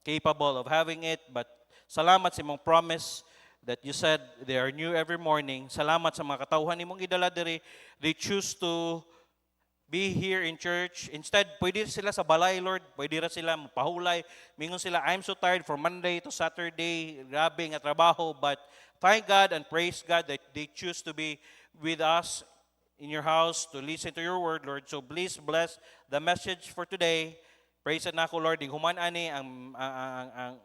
capable of having it. But salamat sa imong promise that you said they are new every morning. Salamat sa mga katawhan nimong gidala diri. They choose to be here in church. Instead, pwede sila sa balay, Lord. Pwede ra sila mapahulay. Mingon sila, I'm so tired from Monday to Saturday. Grabe nga trabaho. But thank God and praise God that they choose to be with us in your house to listen to your word, Lord. So please bless the message for today. Praise na ako, Lord. Yung human ani ang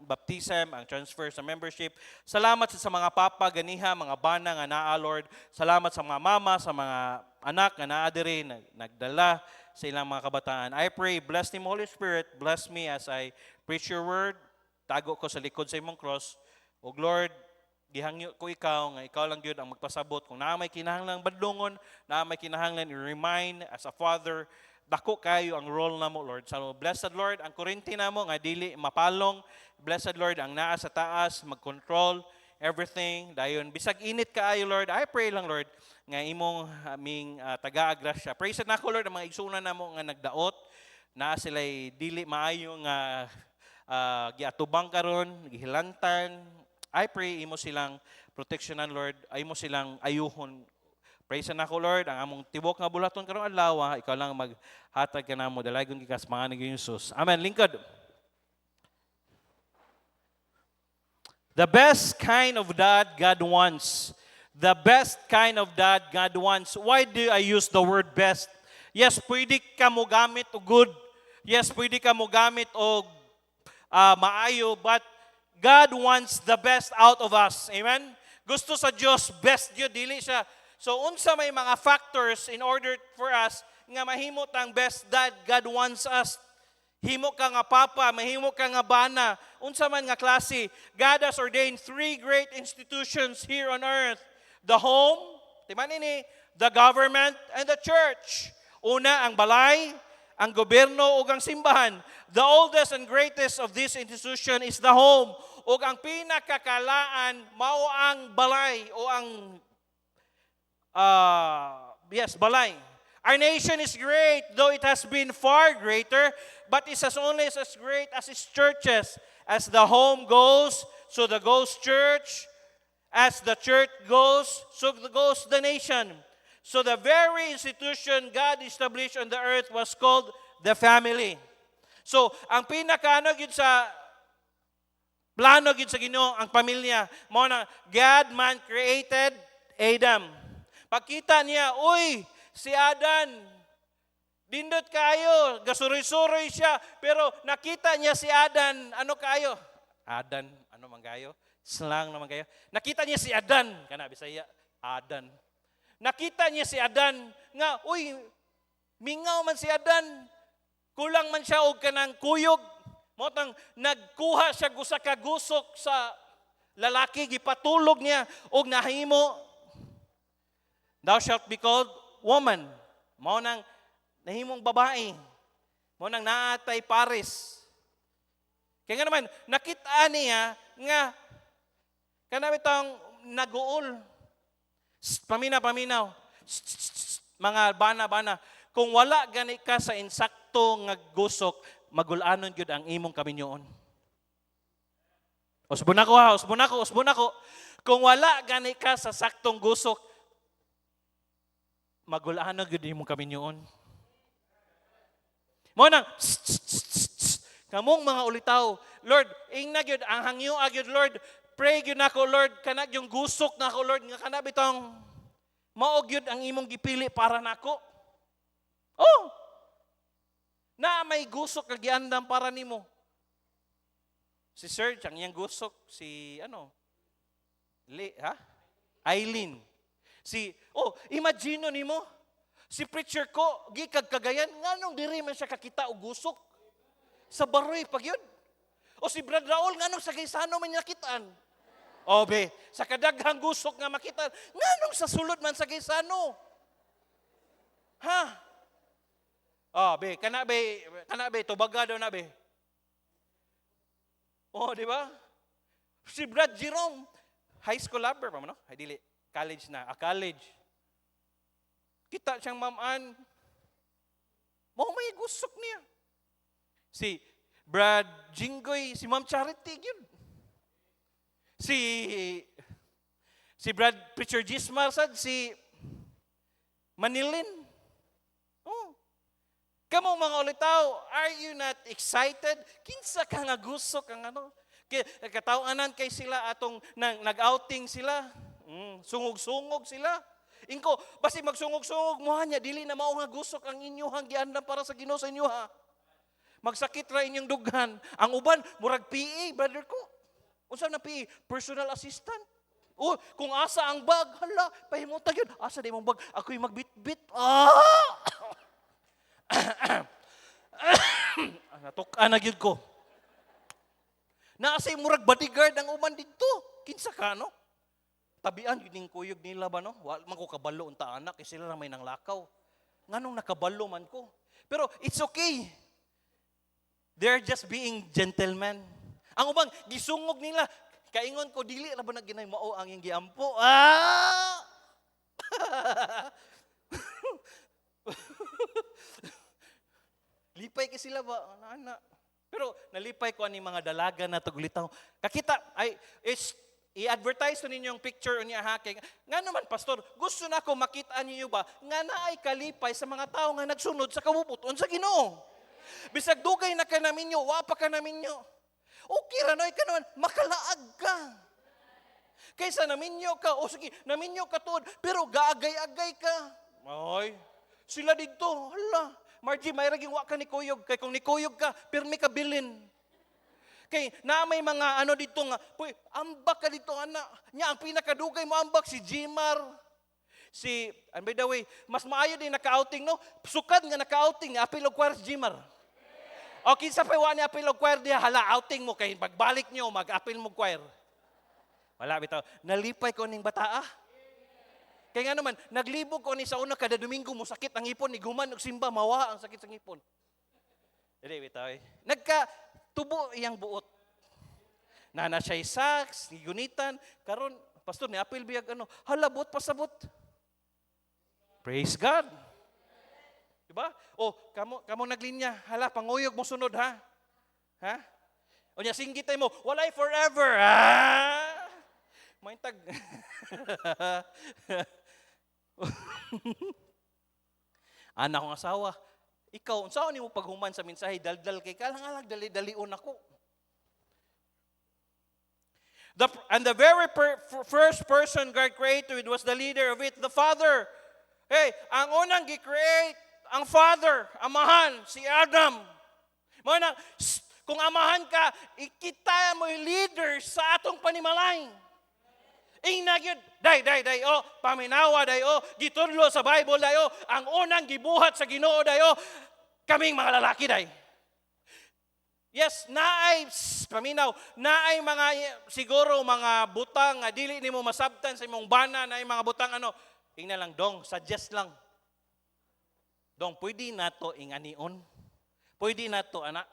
baptism, ang transfer sa membership. Salamat sa mga papa, ganiha, mga bana nga naa, Lord. Salamat sa mga mama, sa mga anak nga naa diri nagdala sa ilang mga kabataan. I pray, bless ni Holy Spirit, bless me as I preach your word. Tago ko sa likod sa imong cross. O Lord, gihangyo ko ikaw, nga ikaw lang yun ang magpasabot. Kung na may kinahanglang badlongon, na may kinahanglan i-remind as a father, dako kayo ang role na mo, Lord. So, blessed Lord, ang kurinti na mo, nga dili mapalong. Blessed Lord, ang naa sa taas, mag-control everything. Dayon, bisag init kaayo, Lord. I pray lang, Lord, nga imong aming taga-agrasya. Praise na ako, Lord, ang mga igsunan na mo nga nagdaot, na sila'y dili maayo nga giatubang karon, gihilantan. I pray imo silang protectionan, Lord. Ay mo silang ayuhon. Praise na ako, Lord, ang among tibok nga bulaton karong adlaw, ikaw lang maghatag ka namo dalagon gikas mga ni Jesus. Amen. Lingkod. The best kind of dad God wants. The best kind of dad God wants. Why do I use the word best? Yes, pwede ka mo gamit o good. Yes, pwede ka mo gamit o maayo, but God wants the best out of us. Amen? Gusto sa Diyos, best yun, dili siya. So, unsa may mga factors in order for us nga mahimo tang best dad God wants us. Himo ka nga papa, mahimo ka nga bana, unsa man nga klase. God has ordained three great institutions here on earth. The home, the government, and the church. Una, ang balay, ang gobyerno ug ang simbahan. The oldest and greatest of this institution is the home. Ug ang pinakakalaan mao ang balay o ang balay. Our nation is great, though it has been far greater, but it's as only as great as its churches. As the home goes, so the goes church. As the church goes, so goes the nation. So the very institution God established on the earth was called the family. So, ang pinakaano gyud sa plano gyud sa Ginoo ang pamilya, mao na God man created Adam. Pagkita niya, uy, si Adan, dindot kayo, gasuroy-suroy siya, pero nakita niya si Adan, ano kayo? Adan, ano man kayo? Slang naman kayo. Nakita niya si Adan, kana Bisaya, Adan. Nakita niya si Adan nga, uy, mingaw man si Adan, kulang man siya og kanang kuyog. Motang nagkuha siya gusa ka gusok sa lalaki, gipatulog niya og nahimo. Thou shalt be called woman. Mao nang nahimong babae. Mao nang naatay pares. Kaya nga naman, nakita niya nga kanami tong naguol. Paminaw. Mga bana. Kung wala gani ka sa insakto nga gusok, magulanon gyud ang imong kaminyoon. Usbon ako. Kung wala gani ka sa saktong gusok, magulanon gyud imong kaminyoon. Mo nang kamong mga ulitaw, Lord, ingna gyud ang hangyo gyud, Lord. Pray gyud nako, Lord, kana yung gusok nako, Lord, nga kana bitong mao gyud ang imong gipili para nako. Oh. Na may gusok nga giandam para nimo. Si Serge ang iyang gusok si Eileen. Imagine nimo. Si preacher ko gikag Cagayan nganong diri man siya kakita og gusok sa baroy pag yun. O si Brad Raul nganong sa Gaysano man nakitaan. O be, sa kadaghang gusok nga makita, nganong sa sulod man sa Gaysano. Ha? Oh, kana be, tubaga daw na be. Oh, di ba? Si Brad Jerome, high school lover pa mo, no? Ay, dili, college na, college. Kita siyang mamaan, may gusok niya. Si Brad Jinggoy, si Ma'am Charity, yun. Si Brad Preacher Gismar, sad, si Manilin. Oh. Kamo mga ulitaw, are you not excited? Kinsa ka nga gusto kang ano? Katawanan kay sila atong nag-outing sila. Sungog-sungog sila. Ingko, basi magsungog-sungog mo niya, dili na mao nga gusok ang inyuhang giandan para sa Ginoo sa inyo ha. Magsakit ra inyong dughan. Ang uban, murag PA, brother ko. Unsa na PA? Personal assistant. Oh, kung asa ang bag, hala, pahimutan yun. Asa di mong bag? Ako'y magbit-bit. Natukan na yun ko. Naasay murag bodyguard ang uman dito. Kinsa ka, no? Tabian, yun yung kuyog nila ba, no? Wala man ko kabalo unta anak, eh sila na may nanglakaw. Nganong nakabalo man ko. Pero it's okay. They're just being gentlemen. Ang ubang, gisungog nila. Kaingon ko, dili na ba na ginay mao ang yung giampo? Lipay ka sila ba? Ana. Pero nalipay ko ani mga dalaga na tagulitaw. Kakita, i-advertise to ninyo yung picture niya hake. Nga naman, pastor, gusto na ako makita niyo ba nga naay kalipay sa mga tao nga nagsunod sa kabubuton sa Ginoo. Bisag dugay na ka namin nyo, wapa ka namin nyo. Okay ra noy ka naman, makalaag ka. Kaysa naminyo ka, o sige, naminyo ka tuod, pero gaagay-agay ka. Ay, sila dito, hala. Margie, may raging wa ka ni Kuyog. Kay kung ni Kuyog ka, pirmi ka bilin. Kay na may mga ano dito nga, puy, ambak ka dito, anak. Nya, ang pinakadugay mo ambak, si Jimar. And by the way, mas maayo din naka-outing, no? Sukad nga naka-outing, apilog kwar Jimar. O, kinsa pa iwan ni apilog choir diya, hala, outing mo, kay pagbalik nyo, mag-apil mo choir. Wala, bitaw. Nalipay ko ning bata, Kaya nga naman, naglibog ko ni sa una, kada Domingo mo sakit ang ipon, iguman, simba, mawa ang sakit sa ipon. Hindi, bitaw. Nagka-tubo iyang buot. Nana siya'y saks, gunitan, karon pastor, ni apil biyag, hala, buot pasabot. Praise God. Diba? O, kamo naglinya. Hala, panguyog mo sunod, ha? Ha? O niya, singgitay mo, walay forever. Maintag. Anak kong asawa, ikaw, saan mo paghuman sa mensahe, daldal kay kalang-alang, dali-dalion ako. And the very first person God created was the leader of it, the Father. Hey, ang unang gi-create, ang Father, amahan, si Adam. Mana, kung amahan ka, ikita mo yung leader sa atong panimalay. Inagyod, day, paminawa, gitudlo sa Bible, ang unang gibuhat sa Ginoo, kaming mga lalaki, Yes, naay, paminaw, naay mga, siguro mga butang, dili ni mo masabtan sa imong bana, naay mga butang, tingnan lang, dong, suggest lang. Dong, pwede na to inganion. Pwede na to, anak.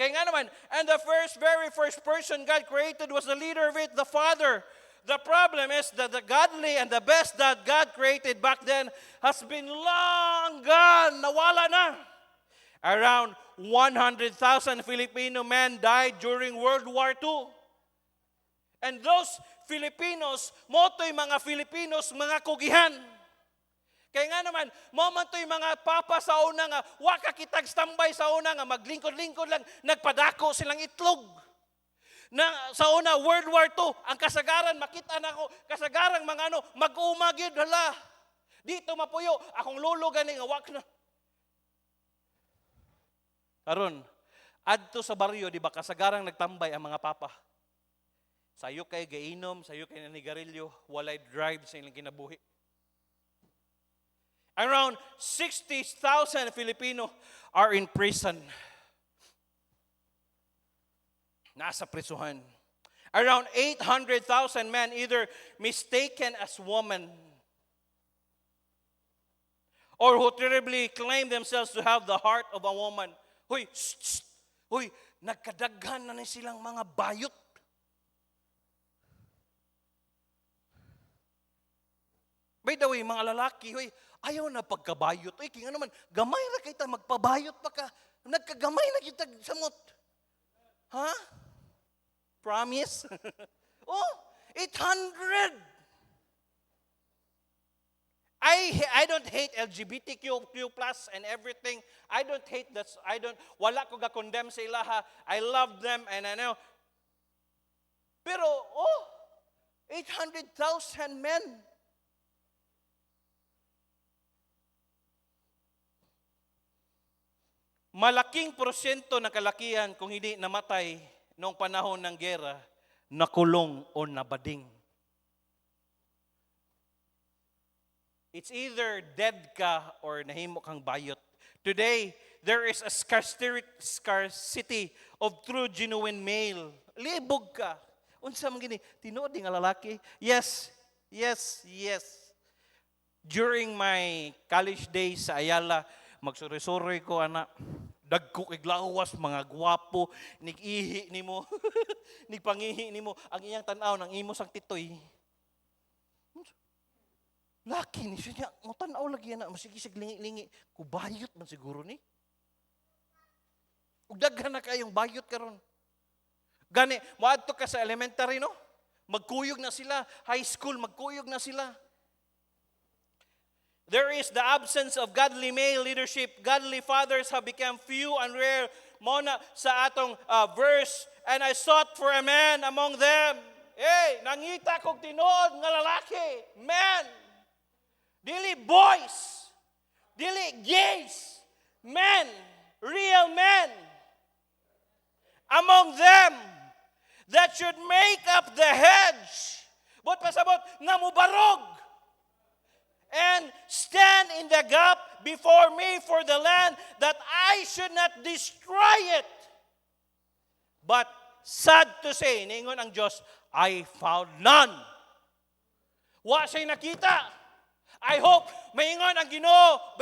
Kaya nga naman, and the very first person God created was the leader of it, the Father. The problem is that the godly and the best that God created back then has been long gone. Nawala na. Around 100,000 Filipino men died during World War II. And those Filipinos, moto'y mga Filipinos, mga kugihan. Kaya nga naman, momento'y mga papa sa una nga, waka kitag standby sa una nga, maglingkod-lingkod lang, nagpadako silang itlog. Sa una, World War II, ang kasagaran, makita na ko, kasagarang mga mag-umagid, hala. Dito mapuyo, akong lolo gani nga, wak na. Karon, adto sa baryo, di ba, kasagarang nagtambay ang mga papa. Sayo kay gainom, sayo kay nanigarilyo, walay drive sa ilang kinabuhi. Around 60,000 Filipino are in prison. Nasa prisuhan. Around 800,000 men either mistaken as women or who terribly claim themselves to have the heart of a woman. Huy, huy, nagkadaghan na silang mga bayot. By the way, mga lalaki, huy, ayaw na pagkabayot. Ay, kaya naman, gamay na kita, magpabayot pa ka. Nagkagamay na kita samot. Huh? Promise? Oh, 800. I don't hate LGBTQ plus and everything. I don't hate that. Wala ko ga-condemn sa ilaha. I love them and I know. Pero, 800,000 men. Malaking porsyento ng kalakihan kung hindi namatay noong panahon ng gera, nakulong o nabading. It's either dead ka or nahimo kang bayot. Today, there is a scarcity of true, genuine male. Libog ka. Unsa man gini? Tinuod nga lalaki? Yes. During my college days sa Ayala, magsuri-suri ko, anak. Dagko kay glawas, mga gwapo, nig-ihi nimo, nigpangihi nimo, ang iyang tanaw ng imo sang titoy. Laki ni siya, mo tanaw lagi na, masigis lingi-lingi, kubayot man siguro ni. Ug daghan na kayong bayot karon. Gani, moadto ka sa elementary no? Magkuyog na sila, high school magkuyog na sila. There is the absence of godly male leadership. Godly fathers have become few and rare. Mona sa atong verse, and I sought for a man among them. Hey, nangita kog tinuod nga lalaki, man. Dili boys, dili gays, men, real men. Among them that should make up the hedge. But pasabot nga mubarog. And stand in the gap before me for the land, that I should not destroy it. But sad to say, ningon ang Diyos, I found none. Wa siya'y nakita. I hope, maingon ang Ginoo,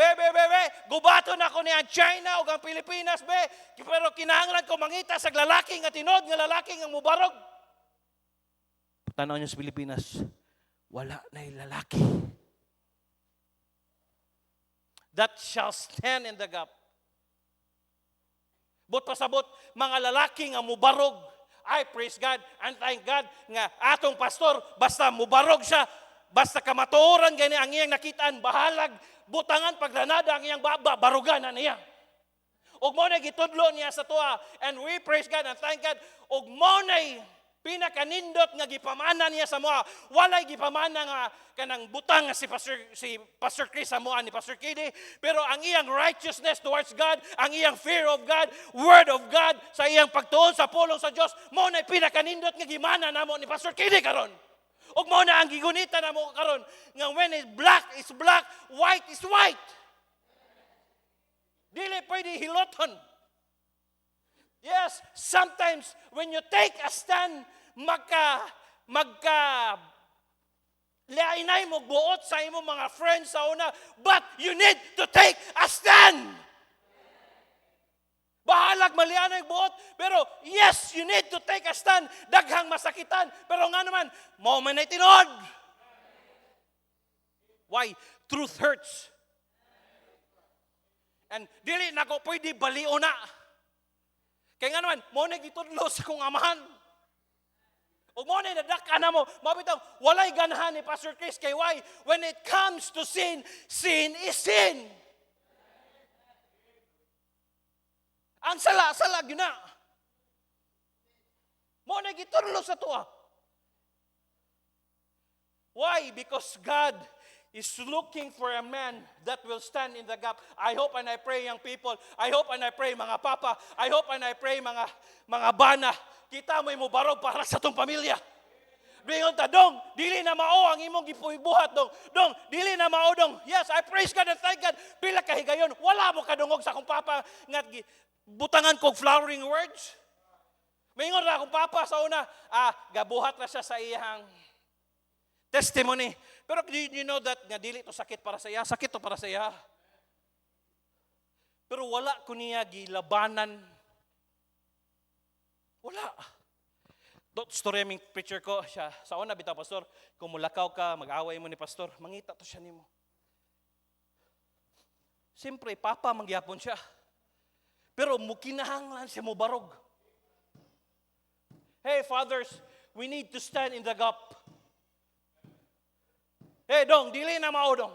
gubaton ako niya China o ang Pilipinas, pero kinahanglan ko mangita sa lalaki nga tinod, nga lalaki nga mubarog. Tanaw niyo sa Pilipinas, wala na'y lalaki that shall stand in the gap. But pasabot, mga lalaki nga mubarog. I praise God and thank God nga atong pastor, basta mubarog siya, basta kamatuoran gani ang iyang nakitaan, bahalag, butangan paglanada ang iyang barugan na niya. Ug mo na gitudlo niya sa tuwa, and we praise God and thank God, ug mo na pinakanindot nga gipamana niya sa moa. Walay gipamana nga kanang butang nga si Pastor Chris sa moa ni Pastor Kidi, pero ang iyang righteousness towards God, ang iyang fear of God, word of God, sa iyang pagtuon sa pulong sa Dios, mo na pinakanindot nga gimana namo ni Pastor Kidi karon. Ug mao na ang gigunita na mo karon nga when is black, white is white. Dili pwede hiloton. Yes, sometimes when you take a stand, lainay mo buot sa imo mga friends sa una, but you need to take a stand. Bahalag malianay buot, pero yes, you need to take a stand. Daghang masakitan, pero nga naman, mo man ay tinod. Why? Truth hurts. And dili na ko pwede baliw na. Kaya nga naman, mo na gitudlo sa kong amahan. O mo na nadaka na mo, mabitaw, walay ganahan ni Pastor Chris, kay why? When it comes to sin, sin is sin. Ang sala-sala yun na. Mo na gitudlo sa tuwa. Why? Because God is looking for a man that will stand in the gap. I hope and I pray, young people. I hope and I pray, mga papa. I hope and I pray, mga bana. Kita mo'y mubarog para sa tong pamilya. Bingon ta, dong, dili na mao ang imong gipubuhat, dong. Dong, dili na mao, dong. Yes, I praise God and thank God. Pila kahigayon, wala mo kadungog sa akong papa nga butangan kog flowering words. Bingon ra akong papa sa una, gabuhat ra siya sa iyang testimony. Pero you know that nga dili to sakit para sa iya, sakit to para sa iya. Pero wala ko niya gilabanan. Wala. Story aming preacher ko, siya, sa una bitaw pastor, kung mulakaw ka, mag-away mo ni pastor, mangita to siya nimo. Siyempre, papa mangyapon siya. Pero mukinahanglan siya mo barog. Hey, fathers, we need to stand in the gap. Hey, dong, dili na mao, dong.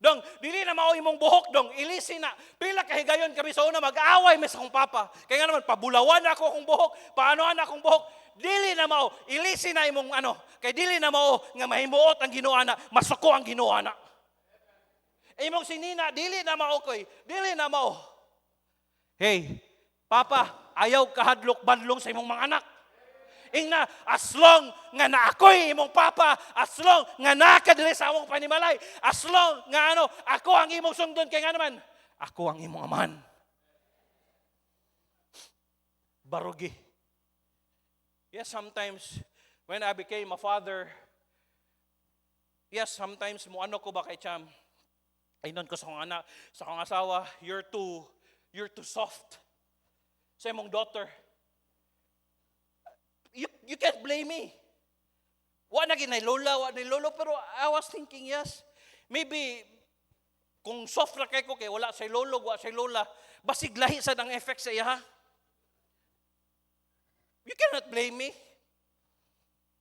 Dong, dili na mao imong buhok, dong. Ilisi na. Pila kahigayon kami sa una, mag-away mes akong papa. Kaya nga naman, pabulawan ako akong buhok, paanoan akong buhok. Dili na mao, ilisi na imong kay dili na mao nga mahimuot ang Ginoo na, masuko ang Ginoo na. Imong sinina, dili na mao koy, dili na mao. Hey, papa, ayaw kahadlok badlong sa imong mga anak. Ingna, as long nga na ako'y imong papa, as long nga nakadili sa among panimalay, as long nga ako ang imong sundon, kay nga naman, ako ang imong amahan. Barugi. Yes, sometimes, when I became a father, yes, sometimes ko ba kay Cham, aynon ko sa akong anak, sa akong asawa, you're too soft. Sa imong daughter, you can't blame me. Wa na ginay lola, pero I was thinking, yes, maybe kung soft ra kay ko kay wala say lolo, wa say lola, basig lahi sa ang effect sa iya ha. You cannot blame me.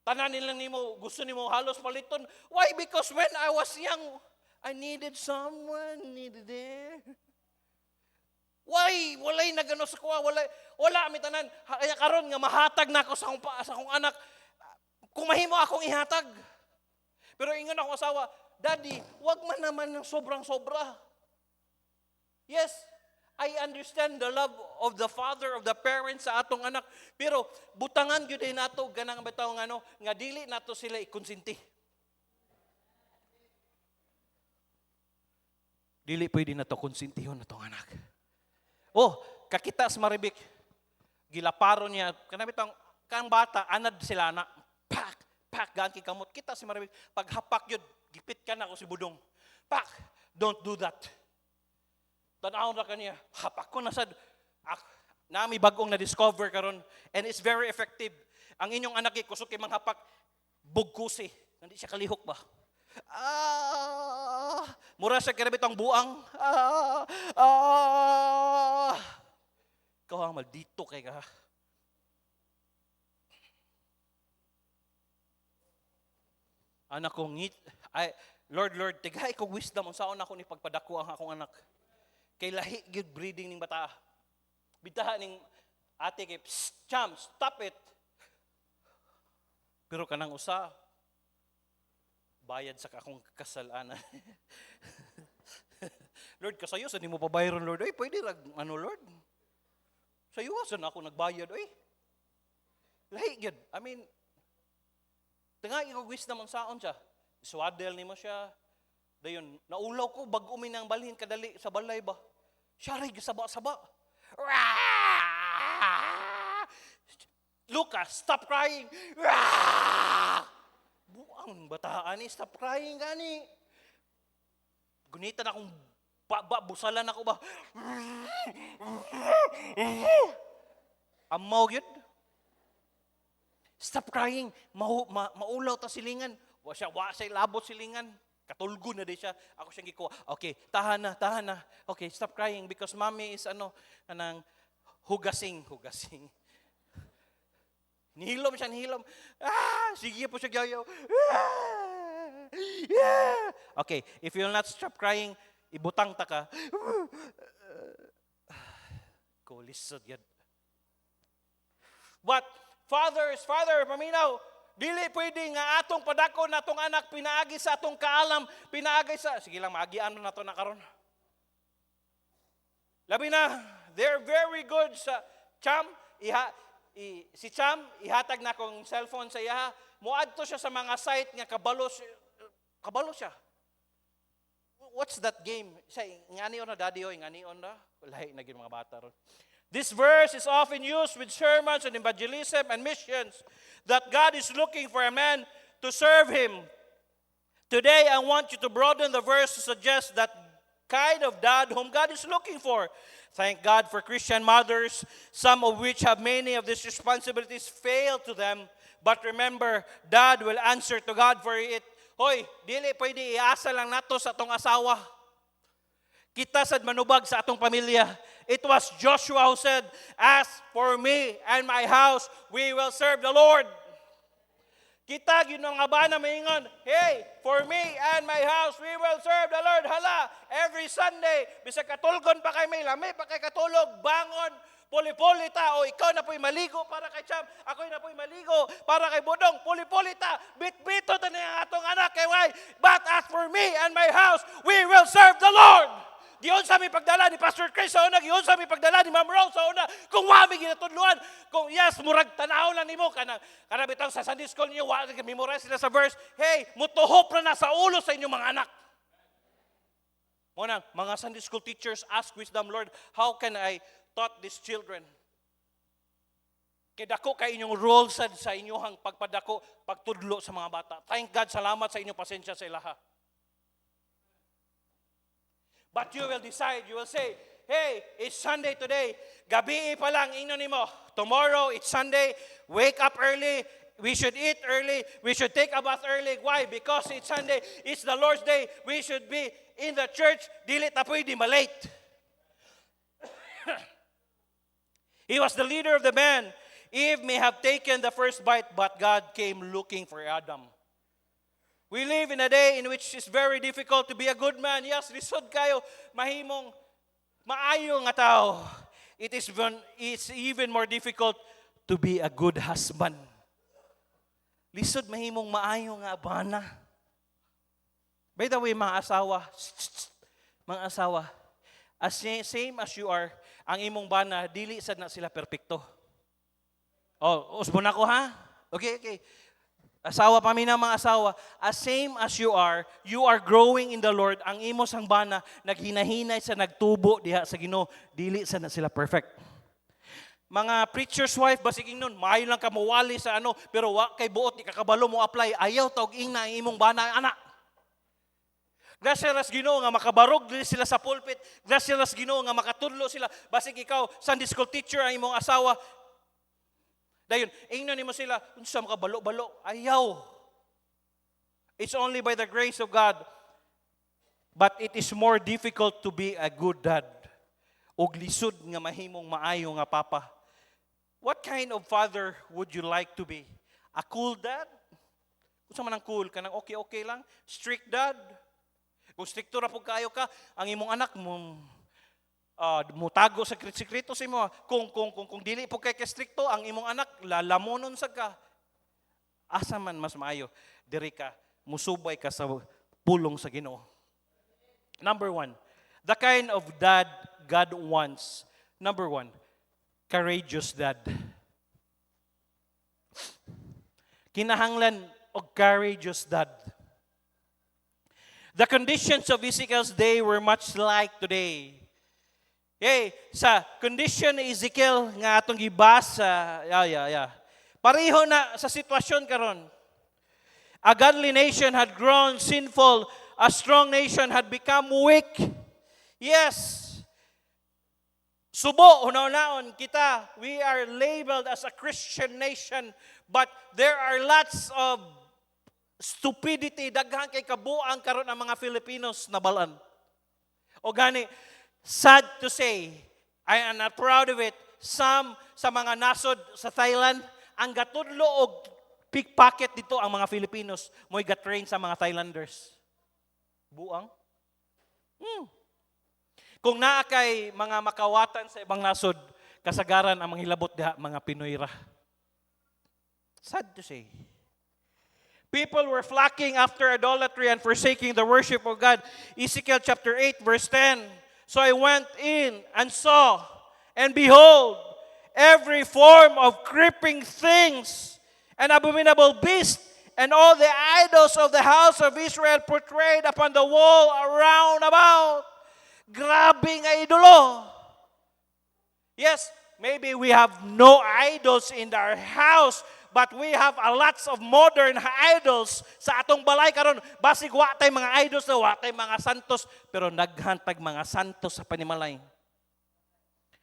Tanan nilang nimo gusto nimo halos paliton. Why? Because when I was young, I needed someone, needed there. Why? Walay na gano sa kuha, wala mi tanan. Kaya karon nga mahatag na ako sa akong anak. Kung mahimo akong ihatag. Pero ingon akong asawa, Daddy, wag man naman ng sobrang-sobra. Yes, I understand the love of the father, of the parents sa atong anak. Pero butangan gyud din nato ganang bitaw nga dili nato sila ikonsinti. Dili pwede nato konsintihon natong anak. Oh, kakita sa Maribik, gilaparo niya, kanabitang kang bata, anad sila na, pak, ganki kamot. Kita si Maribik, paghapak yun, gipit ka na ako si Budong. Pak, don't do that. Tanaw na kaniya, hapak ko na sad. Nami bagong na-discover karon, and it's very effective. Ang inyong anak, kusok kay manghapak, bugkusi. Hindi siya kalihok ba? Mura siya kirabitang buang. Ikaw ang maldito kay ka. Anak ko ngit, Lord, tigay ko wisdom unsaon ako ni pagpadako ang akong anak. Kay lahi gyud breeding ning bata. Bitaha ning ate kay Cham, stop it. Pero kanang usa bayad sa akong kasalanan. Lord, kasayo sa nimo pabayron, Lord. Ay, pwede rag Lord. Sayo sa ako nagbayad, oy. Lahi gyud. I mean, tangay ko wisdom ang saon siya. Swadel nimo siya. Dayon, naulaw ko bag uminang balhin kadali sa balay ba. Siya ray saba-saba. Lucas, stop crying. Buang bataan ni, stop crying gani. Gunitan akong busalan ako ba. Amaw yun. Stop crying. Maulaw ta silingan. Wa siya labot silingan. Katulgo na di siya. Ako siyang gikuha. Okay, tahan na. Okay, stop crying because mommy is kanang hugasing. Nihilom. Sige po siya gayaw. Okay, if you'll not stop crying, ibutang ta ka. Kulisod yan. What? Father, paminaw, dili pwede nga atong padako na atong anak, pinaagi sa atong kaalam, sige lang, maagian na to na karon. Labi na, they're very good sa Cham, si Cham, ihatag na kong cellphone sa iya, muadto siya sa mga site nga kabalo siya. What's that game? Ngani on na, daddy o, ngani on na? Lahi na mga bata ron. This verse is often used with sermons and evangelism and missions that God is looking for a man to serve Him. Today, I want you to broaden the verse to suggest that kind of dad whom God is looking for. Thank God for Christian mothers, some of which have many of these responsibilities fail to them. But remember, dad will answer to God for it. Hoy, dili pwede iasa lang nato sa atong asawa. Kita sad manubag sa atong pamilya. It was Joshua who said, "As for me and my house, we will serve the Lord." Kita, ginong nga ba na maingon, "Hey, for me and my house, we will serve the Lord." Hala, every Sunday, bisag katulgon pa kay may lami, pa kay katulog, bangon, puli-puli ta, o ikaw na po'y maligo para kay Cham, ako'y na po'y maligo para kay Budong, puli-puli ta, bit-bito ta na yung atong anak, kay why? But as for me and my house, we will serve the Lord. Giyon sa aming pagdala ni Pastor Chris sa una, giyon sa aming pagdala ni Ma'am Rose sa una, kung wami ginatudluan, kung yes, murag tanaw lang nimo, kana bitang sa Sunday school niyo, memorize sila sa verse, hey, mutuhop na sa ulo sa inyong mga anak. Muna, mga Sunday school teachers, ask wisdom, Lord, how can I taught these children? Kay dako kay inyong role sa inyong pagpadako, pagtudlo sa mga bata. Thank God, salamat sa inyong pasensya sa ilaha. But you will decide, you will say, hey, it's Sunday today. Gabi pa lang, ino nimo. Tomorrow, it's Sunday. Wake up early. We should eat early. We should take a bath early. Why? Because it's Sunday. It's the Lord's day. We should be in the church. Dili tapoy di malate. He was the leader of the band. Eve may have taken the first bite, but God came looking for Adam. We live in a day in which it's very difficult to be a good man. Yes, lisod kayo, mahimong, maayo nga tao. It's even more difficult to be a good husband. Lisod, mahimong, maayo nga bana. By the way, mga asawa, as same as you are, ang imong bana, dili sad na sila perpekto. Oh, usbon ako ha? Okay. Asawa pa mina mga asawa, as same as you are growing in the Lord. Ang imo sang bana naghinahinay sa nagtubo diha sa Ginoo, dili sa na sila perfect. Mga preacher's wife basig ingnon, maayo lang ka mawali sa ano, pero wa kay buot di kakabalo mo apply, ayaw tawag ingna ang imong bana anak. Gracias Ginoo nga makabarog dili sila sa pulpit. Gracias Ginoo nga makatudlo sila. Basig ikaw Sunday school teacher ang imong asawa, dayon, ingnon nimo sila, unsa makabalo-balo? Ayaw. It's only by the grace of God. But it is more difficult to be a good dad. Og lisod nga mahimong maayo nga papa. What kind of father would you like to be? A cool dad? Unsa man ang cool? Kanang okay lang? Strict dad? Kung stricto ra pug kaayo ka, ang imong anak mo mutago sa sekreto sa imo. Kung dili po kay stricto ang imong anak, lalamonon sa ka. Asa man mas maayo, diri ka, musubay ka sa pulong sa Ginoo. Number 1, the kind of dad God wants. Number 1, courageous dad. Kinahanglan og courageous dad. The conditions of Ezekiel's day were much like today. Hey, sa condition ni Ezekiel nga atong gibasa, pareho na sa sitwasyon karon. A godly nation had grown sinful, a strong nation had become weak. Yes. Subo, hunaw-naon kita, we are labeled as a Christian nation, but there are lots of stupidity, daghan kay kabuang karon ang mga Filipinos na balan. O gani, sad to say, I am not proud of it, some sa mga nasod sa Thailand, ang gatudlo og pickpocket dito ang mga Filipinos, mo'y gatrain sa mga Thailanders. Buang? Kung naa kay mga makawatan sa ibang nasod, kasagaran ang manghilabot diha mga Pinoy ra. Sad to say. People were flocking after idolatry and forsaking the worship of God. Ezekiel chapter 8 verse 10. So I went in and saw, and behold, every form of creeping things, and abominable beast, and all the idols of the house of Israel portrayed upon the wall around about. Grabe nga idolo. Yes, maybe we have no idols in our house, but we have a lots of modern idols sa atong balay karon. Basig wa tay mga idols na wa tay mga santos, pero naghantag mga santos sa panimalay.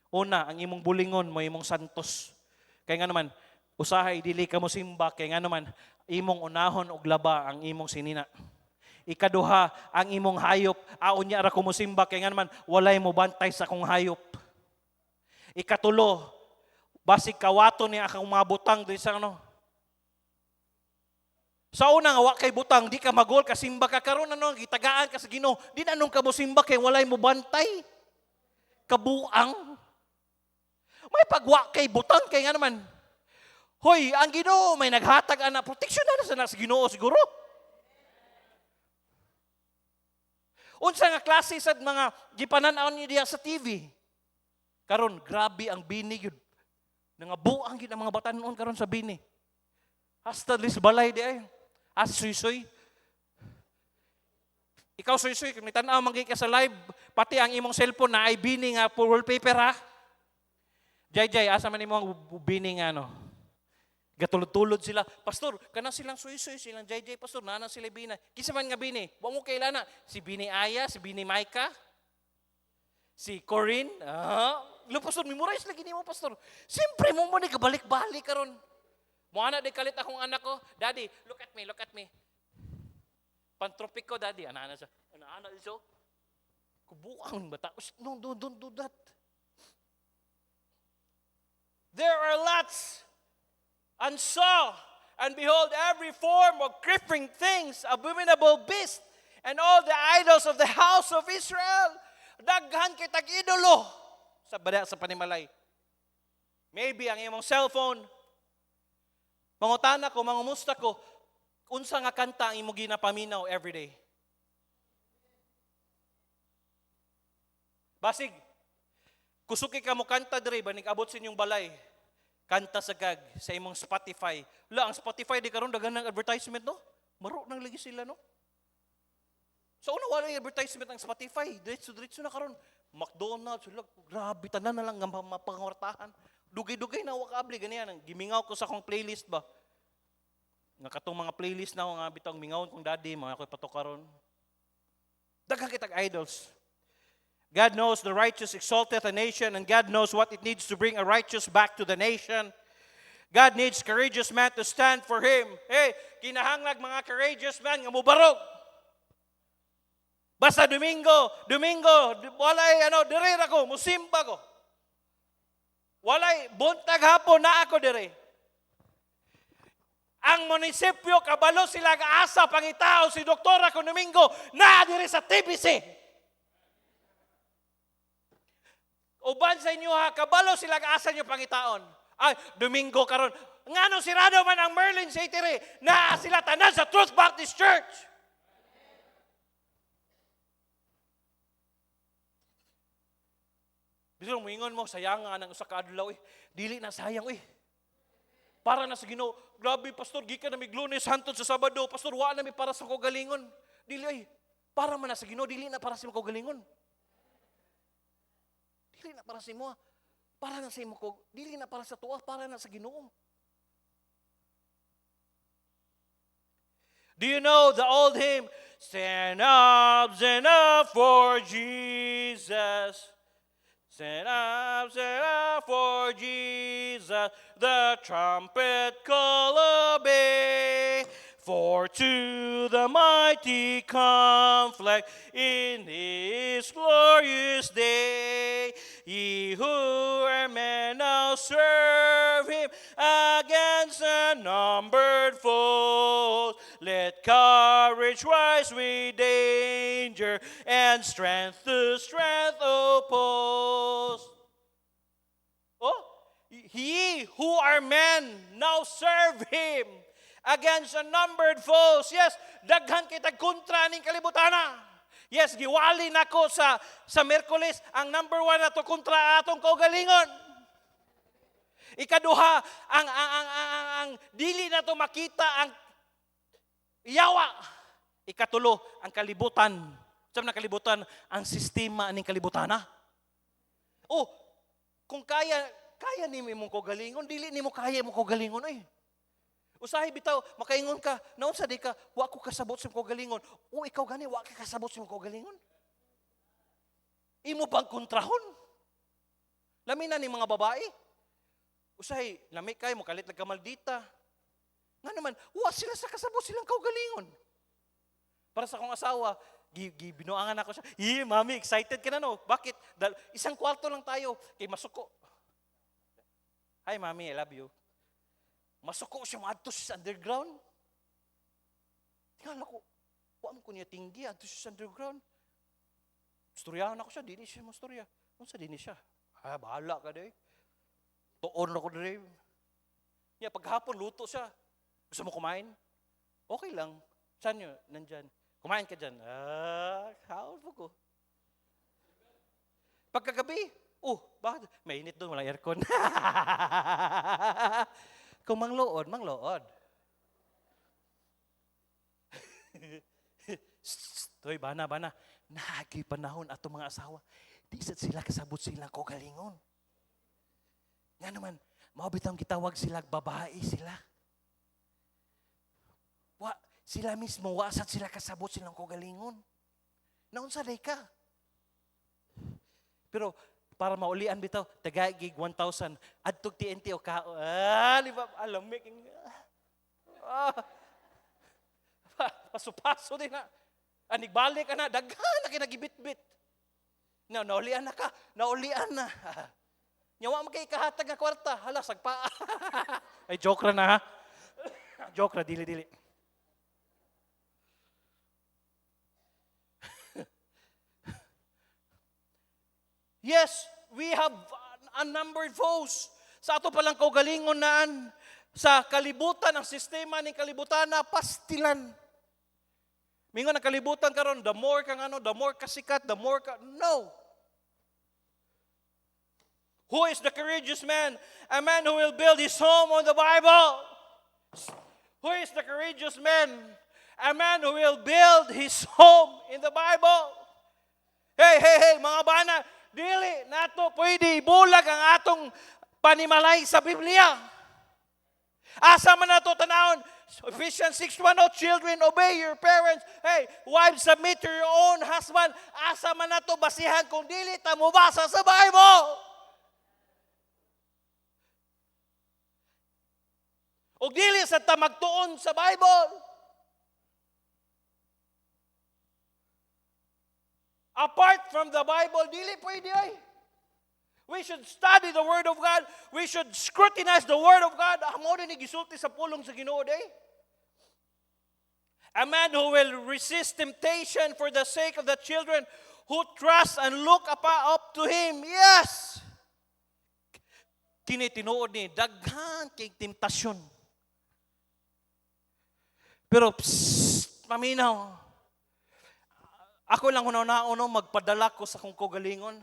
Una, ang imong bulingon mo imong santos. Kaya nga naman, usahay dili ka mo simba, kaya nga naman imong unahon og laba ang imong sinina. Ikaduha, ang imong hayop, aon niya ra ko mo simba, kaya nga naman walay mo bantay sa akong hayop. Ikatulo, basig kawato ni akong mga butang dito sa ano. Sa una nga, wa kay butang, di ka magol, kasimba ka karon ano, gitagaan ka sa Ginoo. Di na anong ka mo simba kay walay mo bantay. Kabuang. May pagwa kay butang kay nga naman. Hoy, ang Ginoo may naghatag ana proteksyon na sa Ginoo siguro. Unsa nga klase sad mga gipanan-aw niyo diya sa TV. Karon grabe ang bini gyud. Nangabuang gyud ang mga batan-on karon sa bini. Hasta lis balay di ay. As suy-suy. Ikaw suy-suy kung tan-aw manggi ka sa live, pati ang imong cellphone na ay bini nga wallpaper ha. Jay, asa man imong bini nga ano. Gatulod-tulod sila. Pastor, kana silang suy-suy, silang Jay, pastor, nana sila bina. Kisa man nga bini, wa mo kailana. Si Bini Aya, si Bini Maika, si Corinne. Pastor, memorize lagi ni mo, pastor. Siyempre mo ni kabalik-balik karon. Mo ana di kalit akong anak ko. Daddy, look at me. Pantropik ko, daddy. Ana siya. Ana iso. Kubuang bata. No, don't do that. There are lots. And saw, and behold, every form of creeping things, abominable beast, and all the idols of the house of Israel. Daghan kitag idolo sa panimalay. Maybe ang imong cellphone, mangutana ko, mangumusta ko, unsa nga kanta ang imong ginapaminaw everyday? Basig, kusuki ka mo kanta diri, banig abot sa inyong balay. Kanta sa gag sa imong Spotify. Ang Spotify di karon daghan ng advertisement no? Maro nang lagi sila no? So una wala yung advertisement ng Spotify. Diretso na karon. McDonald's, grabe tanan na lang nga mapangortahan. Dugay-dugay na wa kaabli ganiyan. Gimingaw ko sa akong playlist ba. Nga katong mga playlist na ako nga bitang mingawon kong daddy, mga ako'y pato karon. Daghang kitag idols. God knows the righteous exalteth a nation, and God knows what it needs to bring a righteous back to the nation. God needs courageous men to stand for Him. Hey, kinahanglag mga courageous men nga mubarog. Basta Domingo, walay dire ako, musimba ko. Walay buntag hapon na ako dire. Ang munisipyo kabalo sila asa pangitao si Dr. ako Domingo na dire sa TBC. Uban sa inyo ha, kabalo sila asa nyo pangitaon. Ay, Domingo karon. Ngano sirado man ang Merlin City na sila tanan sa Truth Baptist Church. Bisong moingon mo sayang nga nang usa ka adlaw dili na sayang Para na sa Ginoo, grabe pastor gikan na mig Lunes hantod sa Sabado, pastor wa na mi para sa kaugalingon. Dili para man na sa Ginoo, dili na para sa kaugalingon. Dili na para sa imo. Para na sa imo ko. Dili na para sa tuwa, para na sa Ginoo. Do you know the old hymn? Stand up for Jesus. Stand up for Jesus. The trumpet call obey. For to the mighty conflict in His glorious day, ye who are men now serve Him against unnumbered foes. Let courage rise with danger, and strength to strength oppose. Ye who are men now serve Him against unnumbered foes. Yes, daghan kitag kontra ning kalibutana. Yes, giwali nako sa Miyerkules ang number 1 nato kontra atong kaugalingon. Ikaduha, ang dili nato makita ang yawa. Ikatulo, ang kalibutan. Sa kalibutan, ang sistema ning kalibutana. Kung kaya nimo imong kaugalingon, dili nimo kaya imong kaugalingon Usahay bitaw, makaingon ka, naon sa di ka, wa ko kasabot sa kaugalingon. Ikaw gani, wa ka kasabot sa kaugalingon. Imo bang kontrahon? Lami na ni mga babae. Usahay, lami kay mo kalit lang kamaldita. Nga naman, wa sila sa kasabot silang kaugalingon. Para sa akong asawa, binuangan ako siya. Mami, excited ka na no? Bakit? Isang kwarto lang tayo, kay masuko. Hi, Mommy, I love you. Masuko siya maadto siya sa underground. Tingnan ako, wa mo ko niya tinggi, adto siya sa underground. Storyahan ako siya, dili siya mo storya. Kung sa dini siya, bahala ka day. Tuon ako day. Yeah, paghapon luto siya. Gusto mo kumain? Okay lang. Saan nyo? Nandyan. Kumain ka dyan. Haon po ko. Pagkagabi, bakit? Mainit doon, walang aircon. Kung manglood, manglood. Toy, bana. Nagi panahon ato mga asawa. Di sila kasabot sila ko galingon. Nga naman, maubitang gitawag sila, babae sila. Sila mismo, wasat sila kasabot silang kogalingon. Naunsa day ka. Pero, para maulian bitaw, tagagig 1,000, adtog TNT o kao. Di ba, alam, making, paso-paso din na. Anigbalik ka na, daghan na kinagibit-bit. Naulian na ka, naulian na. Nyawa mo kay kahatag nga kwarta, hala, sagpa. Ay, joke ra na ha. Joke ra, dili-dili. Yes, we have unnumbered foes. Sa ato palang kaugalingon naan, sa kalibutan, ang sistema ng kalibutan na pastilan. Mingon ang kalibutan karon, the more kasikat, the more ka, no. Who is the courageous man? A man who will build his home on the Bible. Who is the courageous man? A man who will build his home in the Bible. Hey, mga bana, dili nato pwede ibulag ang atong panimalay sa Biblia. Asa man nato tanawon, Ephesians 6:1, children, obey your parents. Hey, wives, submit to your own husband. Asa man nato basihan kung dili ta mobasa sa Bible. O dili sa ta magtuon sa Bible. Apart from the Bible, dili pwede ay. We should study the Word of God. We should scrutinize the Word of God. Amo din gisulti sa pulong sa Ginoo day. A man who will resist temptation for the sake of the children who trust and look up to Him. Yes! Kini tinuod ni, daghan kay temptasyon. Pero, paminaw. Ako lang una-una magpadala ko sa kong kogalingon.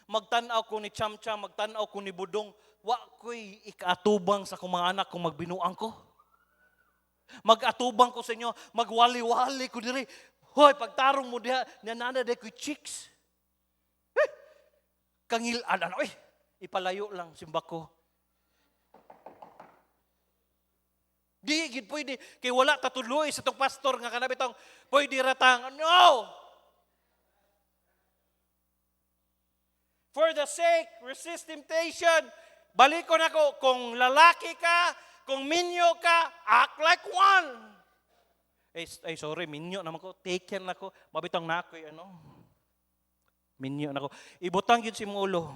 Magtanaw ko ni Chamcham, magtanaw ko ni Budong. Wa ko'y ikaatubang sa kong mga anak kung magbinuang ko. Mag-atubang ko sa inyo, magwali-wali ko diri. Hoy, pagtarong mo diha, nananaday ko'y chicks. Kangilan, ipalayo lang, simba ko. Di, gid pwede. Kay wala tatuloy sa itong pastor nga kanabitong, pwede ratang. No! For the sake, resist temptation. Balikon ako, kung lalaki ka, kung minyo ka, act like one. Sorry, minyo naman ko. Taken na ko. Mabitang na ako, minyo na ko. Ibutang yun si mulo.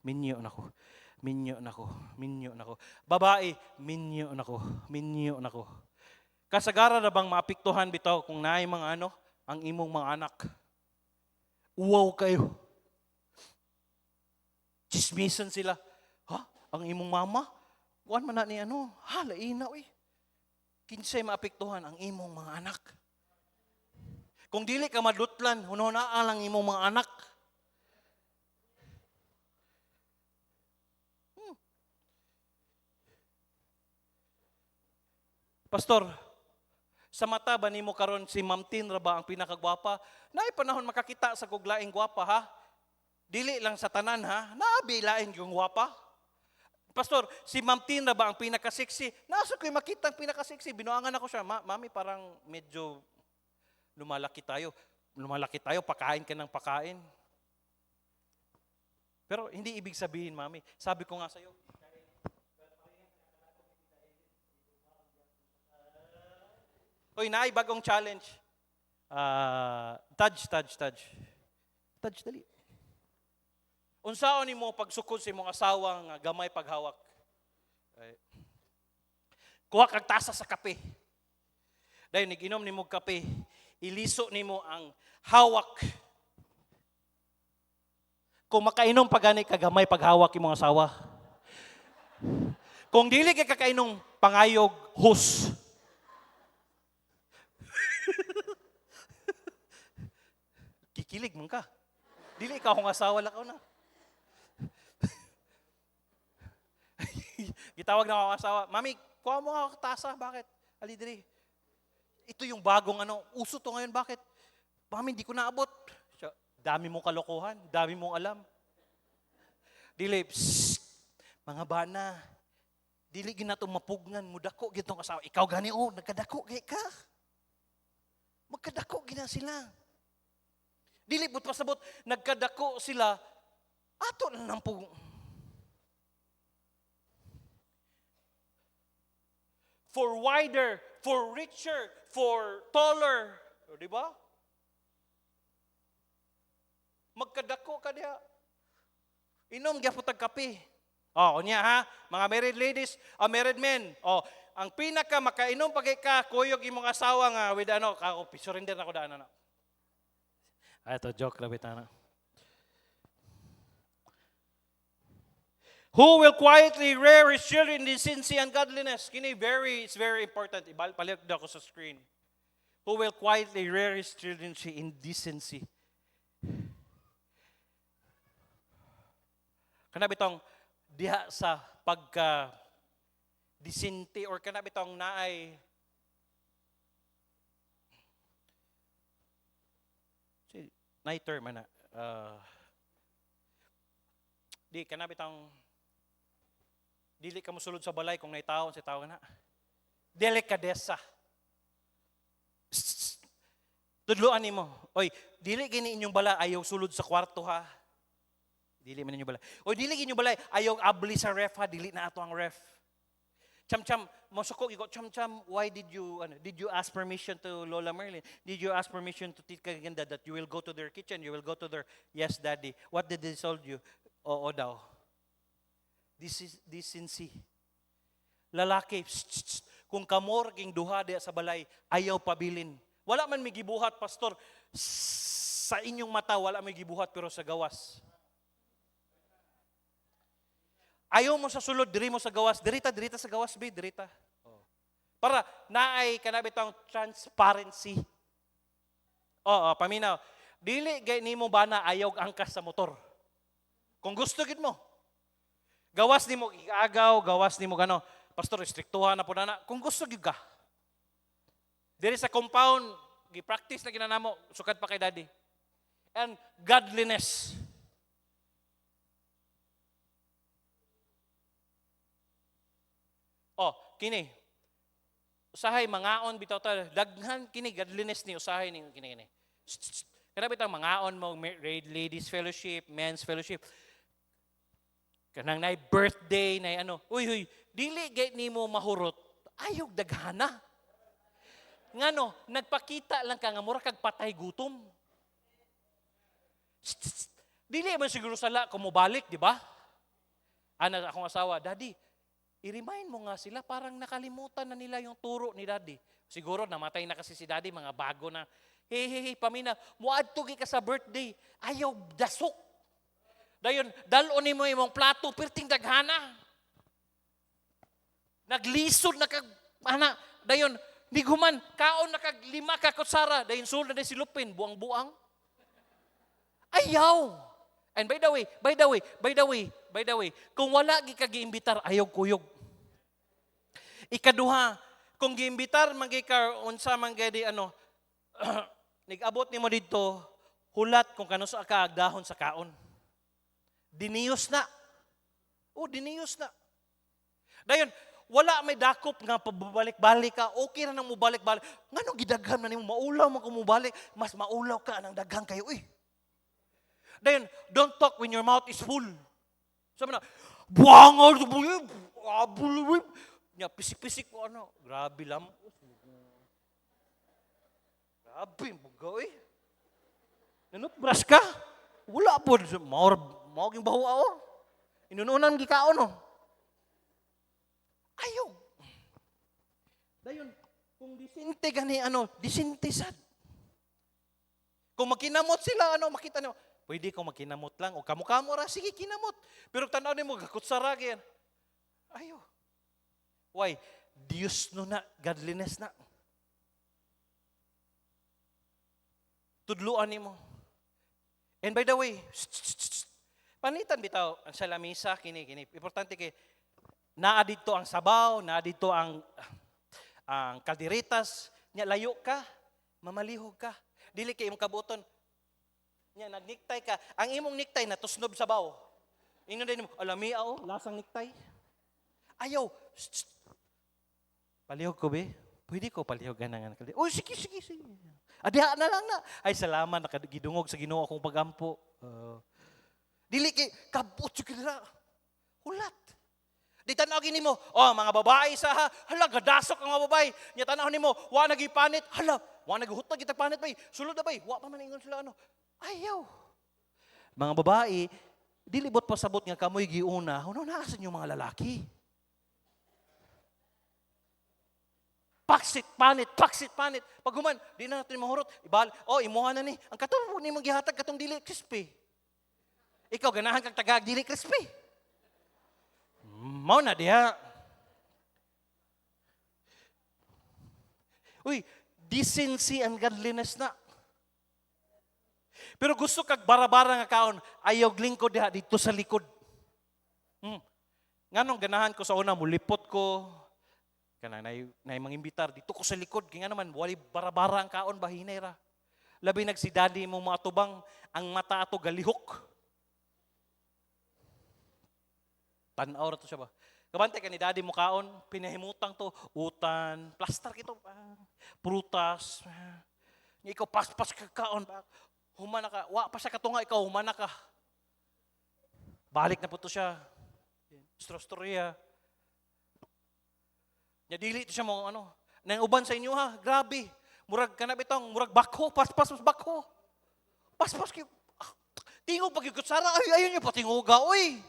Minyo na ko. Minyo na ko. Minyo na ko. Babae, minyo na ko. Minyo na ko. Kasagara na bang maapiktuhan bitaw kung naay mga ang imong mga anak? Uwaw kayo. Chismisan sila. Ang imong mama? Kuan man na ni laina, Kinsay maapektuhan ang imong mga anak. Kung dili ka madutlan, hunahunaan lang imong mga anak. Pastor, sa mata ba nimo karon si Ma'am Tin ra ba ang pinakagwapa? Naay panahon makakita sa kuglaing gwapa ha? Dili lang sa tanan ha? Naabi lain yung gwapa. Pastor, si Ma'am Tin ra ba ang pinakasexy? Nasa ko'y makita ang pinakasexy. Binuangan ako siya. Mami, parang medyo lumalaki tayo. Pakain ka ng pakain. Pero hindi ibig sabihin, Mami. Sabi ko nga sa'yo, naay bagong challenge. Touch, dali. Unsaon nimo pagsukod sa imong asawa nga gamay paghawak? Ay. Kuha kag tasa sa kape. Dahil nag-inom nimo kape, iliso nimo ang hawak. Kung makainom pa gani kagamay paghawak imong asawa. Kung dili kay kakainom pangayog, hus. Kikilig man ka. Dili ka akong asawa lakaw na. Gitawag na akong asawa, Mami, kuha mo nga ako tasa, bakit? Ali diri. Ito yung bagong uso to ngayon, bakit? Mami, hindi ko naabot. Siya, dami mong kalokohan, dami mong alam. Dili, mga bana, dili ginato mapugnan mo dako gitong asawa. Ikaw gani nagkadako gay ka. Magkadako gina sila. Dili but pasabot nagkadako sila ato na nang pug. For wider, for richer, for taller, di ba? Magkadako ka diha. Inom gyapon tag kape. Unya ha, mga married ladies, married men. Ang pinaka makainom pagay ka kuyog imong asawa nga with kako surrender na ko daan na. Ito joke lang bitana. Who will quietly rear his children in decency and godliness? It's very important. Palit ko sa screen. Who will quietly rear his children in decency? Kanabitong diha sa pagka disente or kanabitong naay term na di kanabitong dili ka mosulod sa balay kung naitaon si tao na delikadesa. Tudloan nimo, oy, dili gini inyong balay ayaw sulod sa kwarto ha. Dili man inyong balay. Oy, dili inyong balay ayaw abli sa ref ha, dili na ato ang ref. Cham mosuko igo cham why did you ask permission to Lola Merlin? Did you ask permission to Tita Ganda that you will go to their kitchen, you will go to their yes daddy. What did they told you? Oo daw. This is decency. Lalaki, kung kamor king duha diha sa balay, ayaw pabilin. Wala man may gibuhat, pastor. Sa inyong mata wala may gibuhat pero sa gawas. Ayaw mo sa sulod, diri mo sa gawas. Dirita sa gawas, be, dirita. Para naay kanabitang transparency. Paminaw. Dili gay nimo ba na ayaw angkas sa motor? Kung gusto gid mo. Gawas nimo igagaw, gawas nimo gano. Pastor, restriktuhan na po na. Kung gusto gid ka. Diri sa compound, gi-practice na ginanamo, sukad pa kay daddy. And godliness. Kini. Usahay mangaon bitaw ta daghan kini godliness ni usahay ni kini. Kana bitaw mangaon mo ladies fellowship, men's fellowship. Kanang nay birthday nay uy dili gay nimo mahurot. Ayog daghana. Ngano nagpakita lang ka nga mura kag patay gutom. Dili man siguro sala kumubalik, di ba? Ana akong asawa, daddy, i-remind mo nga sila, parang nakalimutan na nila yung turo ni daddy. Siguro namatay na kasi si daddy, mga bago na, hey, pamina, muadto ka sa birthday, ayaw dasok. Dayon, dalon mo imong plato, perting daghana. Naglisod na kag, dayon, di guman, kaon na kag 5 ka kutsara, dayon sulod na si Lupin, buang-buang. Ayaw. And by the way, kung wala gi ka giimbitar, ayaw kuyog. Ikaduha, kung giimbitar magi ka unsa man gadi nigabot nimo didto, hulat kung kanusa ka agdahon sa kaon. Diniyos na. Diniyos na. Dayon, wala may dakop nga pabalik-balik ka, okay na nang mubalik-balik. Ngano gidaghan na nimo maulaw man kung mubalik, mas maulaw ka nang daghan kayo Then, don't talk when your mouth is full. Sabi na, buwangal, abulib. Pisik-pisik ko, grabe lang. Grabe, bugaw Nanutbras ka? Wala po. Mawaging baho ako. Inununan gikaon Ayaw. Dayon, kung disinte gani, disinte sad. Kung magkinamot sila, makita niyo, pwede kong magkinamot lang, o kamukamo ra, sige, kinamot. Pero tanaw niyo mo, gakutsara yan. Ayaw. Why? Diyos no na, godliness na. Tudluan ni mo. And by the way, panitan bitaw, ang salamisa, kini. Importante kay, naa dito ang sabaw, naa dito ang kalderitas, nya layo ka, mamalihog ka. Dili kay imong kabuton. Nya nagniktay ka, ang imong niktay natusnob sabaw. Ino din mo, alami lasang niktay. Ayaw. Palihog ko be? Pwede ko palihogan nga. Oh, sige. Adiha na lang na. Ay, salamat, nakagidungog sa Ginoo akong pagampo. Dili kay kabot yung kinira. Hulat. Di tanawagin ni mo, mga babae sa hala, gadasok ang mga babae. Nya tanawin ni mo, wa nagipanit, hala, wa nagihutag kita panit bay. Sulod na bay, wa pa man ingon sila Ayaw. Mga babae, dilibot pasabot nga kamoy giuna, naasan yung mga lalaki. Paksit panit. Pag human, di na natin mahurot. Imuha na ni. Ang katong ni mong gihatag katong dili crispy. Ikaw ganahan kang tagag dili crispy. Mao na diha. Uy, decency and godliness na. Pero gusto kag bara-bara nga kaon, ayaw lingkod diha dito sa likod. Nganong ganahan ko sa una, mulipot ko, kanang nay mangimbitar dito ko sa likod kaya naman wali bara-bara ang kaon bahinay ra. Labi nagsidadi mo mga tubang ang mata ato galihok. Tan-aw ra to siya ba. Kabante ka ni daddy mo kaon, pinahimutang to, utan, plaster kito, prutas. Ikaw paspas ka kaon, humana ka, wa pa siya katunga, ikaw humana ka. Balik na po to siya. Storya. Nya dili to siya mo nang uban sa inyo ha, grabe. Murag kanab itong murag bakho, paspas bakho. Paspas kay tingog pag kutsara, ay ayon niyo pa tinguga, oy.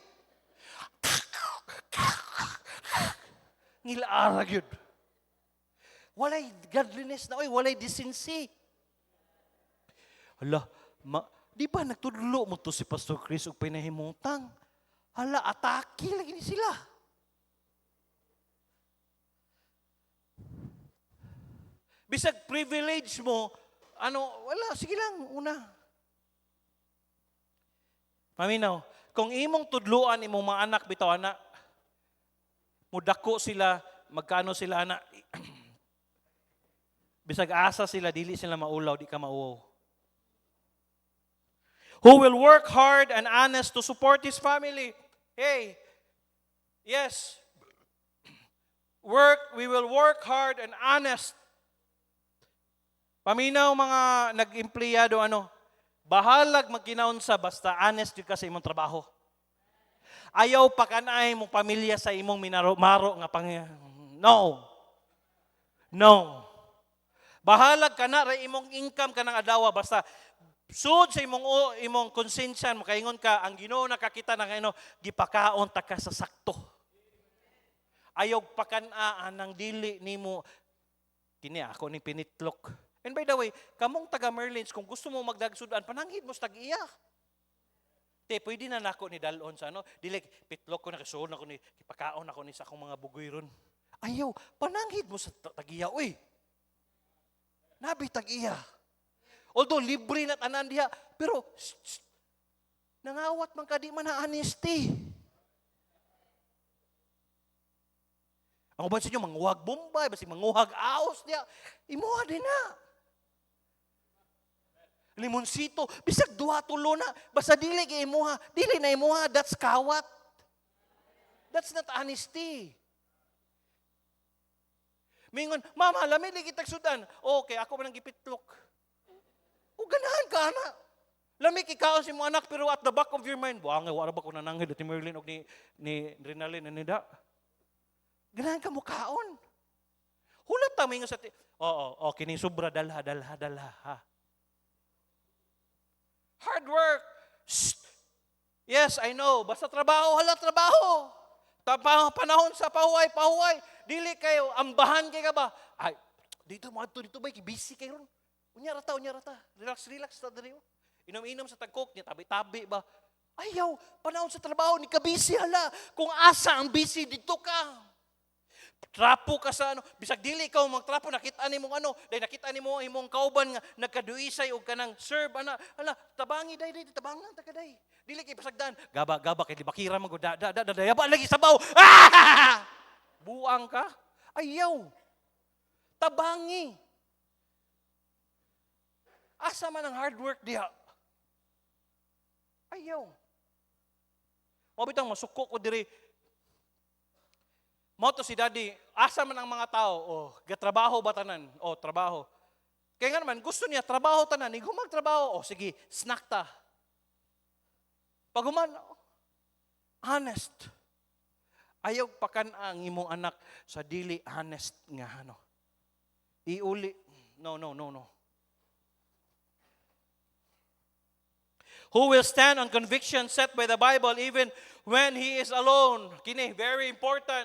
Ngilaara gyud. Walay godliness na, oy, walay decency. Hala, di ba nagtudlo mo to si Pastor Chris og pinahimutang? Hala, atake lagi ni sila. Bisag privilege mo, wala, sige lang, una. Paminaw, kung imong tudluan, imong mga anak, bitaw anak, mudako sila, magkano sila anak, bisag asa sila, dili sila maulaw, di ka mauwaw. Who will work hard and honest to support his family. Hey, yes, we will work hard and honest. Paminaw mga nag-empleyado, bahalag magkinaunsa basta honest yun ka sa imong trabaho. Ayaw pakanay mong pamilya sa imong maro nga No. Bahalag ka na ray imong income ka ng adawa basta sud sa imong konsensya makaingon ka ang Ginoo nakakita ng gipakaon ta ka sa sakto. Ayaw pakanaan ng dili nimo kini ako ni pinitlok. And by the way, kamong taga Merlins, kung gusto mo magdagsudan, pananghid mo sa tag-iya. Pwede na nako ni dalon sa dili pitlok ko na kasuon ako ni kipakaon ako ni sa akong mga bugoy ron. Ayaw, pananghid mo sa tag-iya, uy. Nabi tag-iya. Although libre na tanan diha, pero nangawat man ka di man na honesty. Ang uban sa inyo, manguhag Bombay, basi manguhag Aos diya, imuha din na. Limonsito, bisag duha tulo na, basta dili kay imuha, dili na imuha, that's kawat. That's not honesty. Mingon, mama, lami lagi tagsudan. Okay, ako man ang gipitlok. O ganahan ka na. Lami kikaon si mo anak, pero at the back of your mind, wala ba ko nananghid at ni Merlin o ni Rinalyn na nida. Ganahan ka mo kaon. Hulat ta mingon sa kini sobra dalha ha. Hard work. Shh. Yes, I know. Basta trabaho, hala trabaho. Panahon sa pahuway. Dili kayo, ambahan kay ka ba? Ay, dito dito ba, busy kayo ron. Unya rata. Relax ta diri. Inom-inom sa tagkok niya, tabi-tabi ba? Ayaw, panahon sa trabaho, ni ka busy hala. Kung asa ang busy, dito ka. Trapo ka sa bisag dili ikaw magtrapo, nakita ni mong dahil nakita ni mo imong kauban nga nagkaduisay og kanang serve tabangi tabangan ta kaday. Dili kay pasagdan, gaba kay di bakira magud yaba lagi sabaw. Ah! Buang ka? Ayaw. Tabangi. Asa man ang hard work diha? Ayaw. Mo bitang masuko ko diri. Moto si Daddy, asa man ang mga tao, gatrabaho ba tanan? Trabaho. Kaya nga naman, gusto niya, trabaho tanan, kung magtrabaho, sige, snack ta. Pag honest. Ayaw pakan ang imong anak sa dili honest nga Iuli. No. Who will stand on conviction set by the Bible even when he is alone? Kini, very important.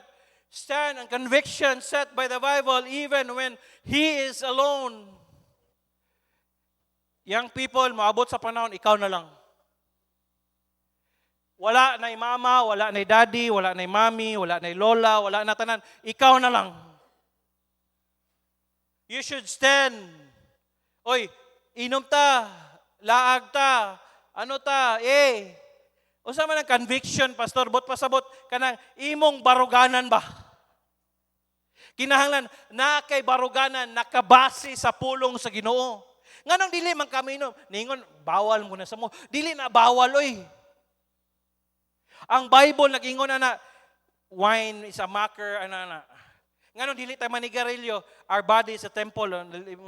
Stand on conviction set by the Bible even when he is alone. Young people, maabot sa panahon, ikaw na lang. Wala na mama, wala na daddy, wala na mommy, wala na lola, wala na tanan. Ikaw na lang. You should stand. Oy, inom ta, laag ta, Usa man ang conviction, pastor, bot pasabot kanang imong baruganan ba? Kinahanglan na kay baruganan nakabase sa pulong sa Ginoo. Nganong dili man kami ningon bawal mo na sa mo. Dili na bawal oy. Ang Bible nagingon na wine is a mocker Nganong dili ta manigarilyo, our body is a temple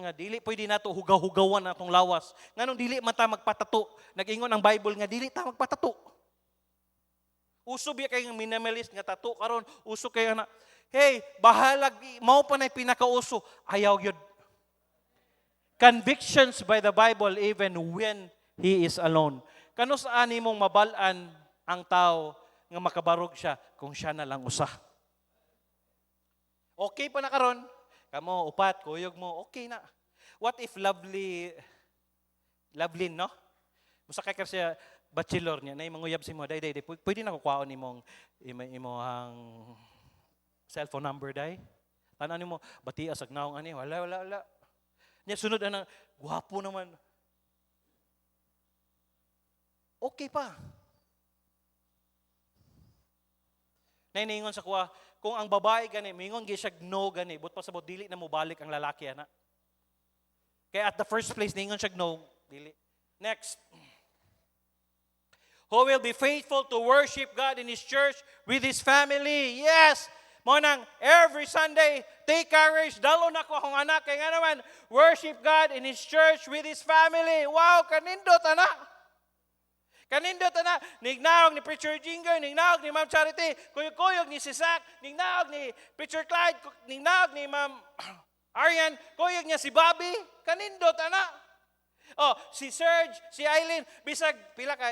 nga dili pwede nato hugaw-hugawan natong lawas. Nganong dili man ta magpatato. Nagingon ang Bible nga dili ta magpatato. Uso biya kay minimalist nga tato karon, uso kay hey, bahalag mao pa nay pinakauso, ayaw gyud. Convictions by the Bible even when he is alone. Kano saan imong mabal-an ang tao nga makabarog siya kung siya na lang usa? Okay pa na karon, kamo upat, kuyog mo, okay na. What if lovely, no? Musakay ka siya bachelor niya, na manguyab si mo, day, pwede na kukuhaon imong cellphone number, day. Tanan mo, bati asag naong wala. Niya sunod guwapo naman. Okay pa. Naingon sa kuha, kung ang babae gani, mingon gisag no gani, but pasabot dili na mo balik ang lalaki Kaya at the first place, ningon siya no, dili. Next. Who will be faithful to worship God in His church with His family? Yes! Monang, every Sunday, take courage, dalo na ko akong anak, kaya nga naman, worship God in His church with His family. Wow, kanindot Kanindot nignaog ni Preacher Jinger, nignaog ni Ma'am Charity, kuyog-kuyog ni Sisak, nignaog ni Preacher Clyde, nignaog ni Ma'am Arian, kuyog niya si Bobby, kanindot si Serge, si Eileen, bisag pila ka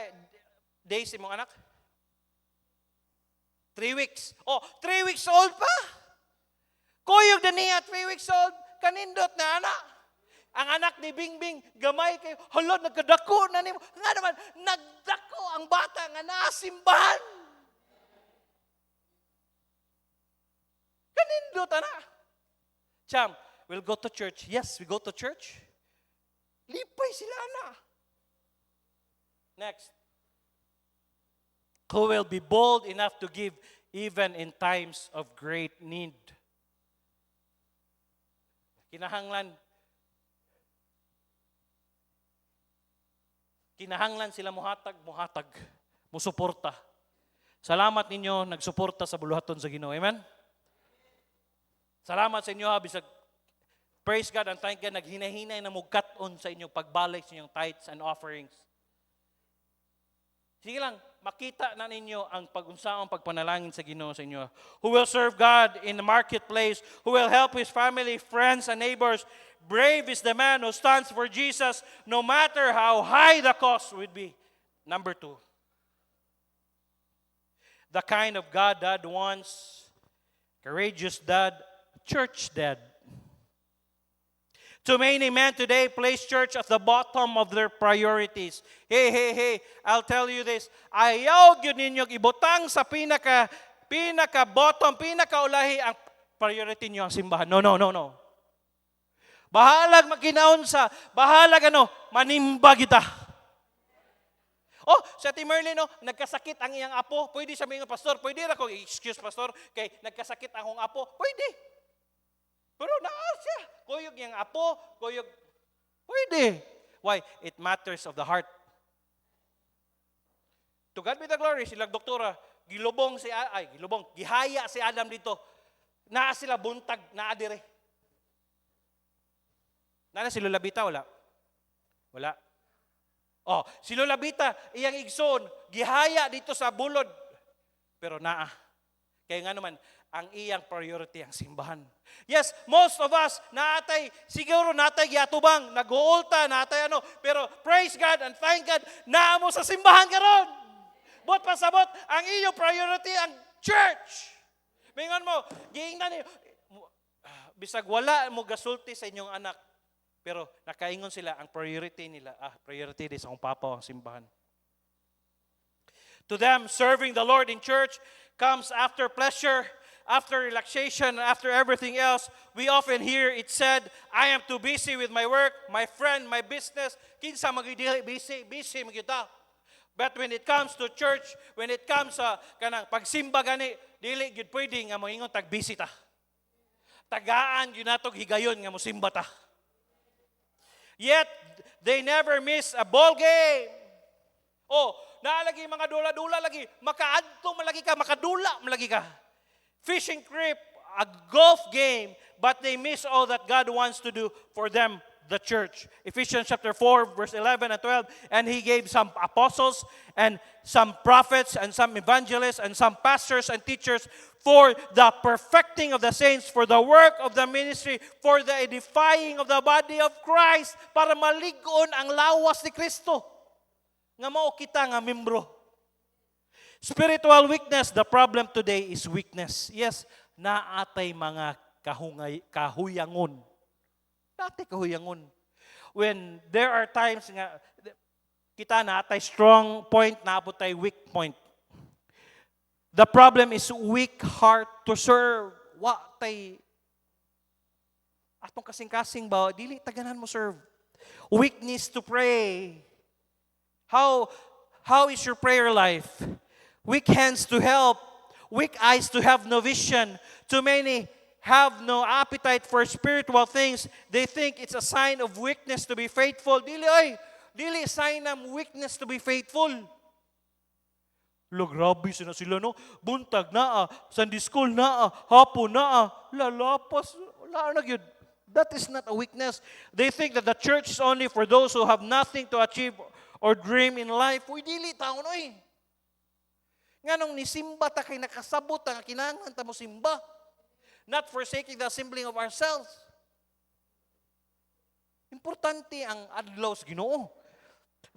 days imong anak? 3 weeks. 3 weeks old pa. Kuyog na niya, 3 weeks old, kanindot na anak. Ang anak ni Bingbing, gamay kayo, hala, nagkadako na niyo. Nga naman, nagdako ang bata nga nasimbahan. Kanindot anak. Cham, we'll go to church. Yes, we go to church. Lipay sila na. Next. Who will be bold enough to give even in times of great need. Kinahanglan sila muhatag, musuporta. Salamat ninyo, nagsuporta sa buluhaton sa Ginoo. Amen? Salamat sa inyo, bisag praise God and thank God, naghinahinay na mugkaton sa inyong pagbalik sa inyong tithes and offerings. Sige lang, makita na ninyo ang pag-unsaong pagpanalangin sa Ginoo sa inyo. Who will serve God in the marketplace, who will help his family, friends, and neighbors. Brave is the man who stands for Jesus, no matter how high the cost would be. Number 2. the kind of God Dad wants. Courageous dad, church dad. Too many men today place church at the bottom of their priorities. Hey, I'll tell you this. Ayaw yun ninyong ibutang sa pinaka-bottom, pinaka-ulahi ang priority niyo ang simbahan. No. Bahalag magkinaunsa, bahalag manimba kita. Oh, sa Ate Merlin, nagkasakit ang iyang apo. Pwede sabihin ng pastor, pwede ra ko, excuse pastor, kay nagkasakit ang akong apo. Pwede. Pero naa siya. Kuyog yung apo, pwede. Why? It matters of the heart. To God be the glory, silang doktora, gihaya si Adam dito. Naa sila buntag, naa dire. Nana si Lolabita, wala? Oh, si Lolabita, iyang igsoon, gihaya dito sa bulod. Pero naa. Kaya nga naman, ang iyang priority ang simbahan. Yes, most of us, siguro natay giatubang, nag-uulta, pero praise God and thank God, naa mo sa simbahan karon. Bot pasabot, ang iyong priority ang church. Mingon mo, giingnan niyo, bisag wala mo gasulti sa inyong anak, pero nakaingon sila, ang priority nila, priority din sa akong papa ang simbahan. To them, serving the Lord in church comes after pleasure, after relaxation, after everything else. We often hear it said, I am too busy with my work, my friend, my business. Kinsa magidili, busy magita. But when it comes to church, when it comes sa kanang pagsimba gani, dili gyud pwede nga moingon tag busy ta. Tagaan gyud natog higayon nga mosimba ta. Yet, they never miss a ball game. Oh, naalagi mga dula-dula lagi. Makaadto malagi ka, makadula malagi ka. Fishing trip, a golf game, but they miss all that God wants to do for them, the church. Ephesians chapter 4, verse 11 and 12. And He gave some apostles and some prophets and some evangelists and some pastors and teachers for the perfecting of the saints, for the work of the ministry, for the edifying of the body of Christ, para maligon ang lawas ni Kristo. Nga mao kita nga membro. Spiritual weakness, the problem today is weakness. Yes, naatay mga kahuyangon. Naatay kahuyangon. When there are times nga, kita naatay strong point, naabot tay weak point. The problem is weak heart to serve. Wa tay atong kasing-kasing ba, dili taganan mo serve. Weakness to pray. How is your prayer life? Weak hands to help. Weak eyes to have no vision. Too many have no appetite for spiritual things. They think it's a sign of weakness to be faithful. Dili sign ng weakness to be faithful. Grabe sila, no? Buntag naa, Sunday school naa, hapon naa, lalapas, wala na yun. That is not a weakness. They think that the church is only for those who have nothing to achieve or dream in life. Uy, dili tao no eh. Nga nung nisimba ta kay nakasabot nga kinahanglan ta mo simba. Not forsaking the assembling of ourselves. Importante ang adlaw sa Ginoo.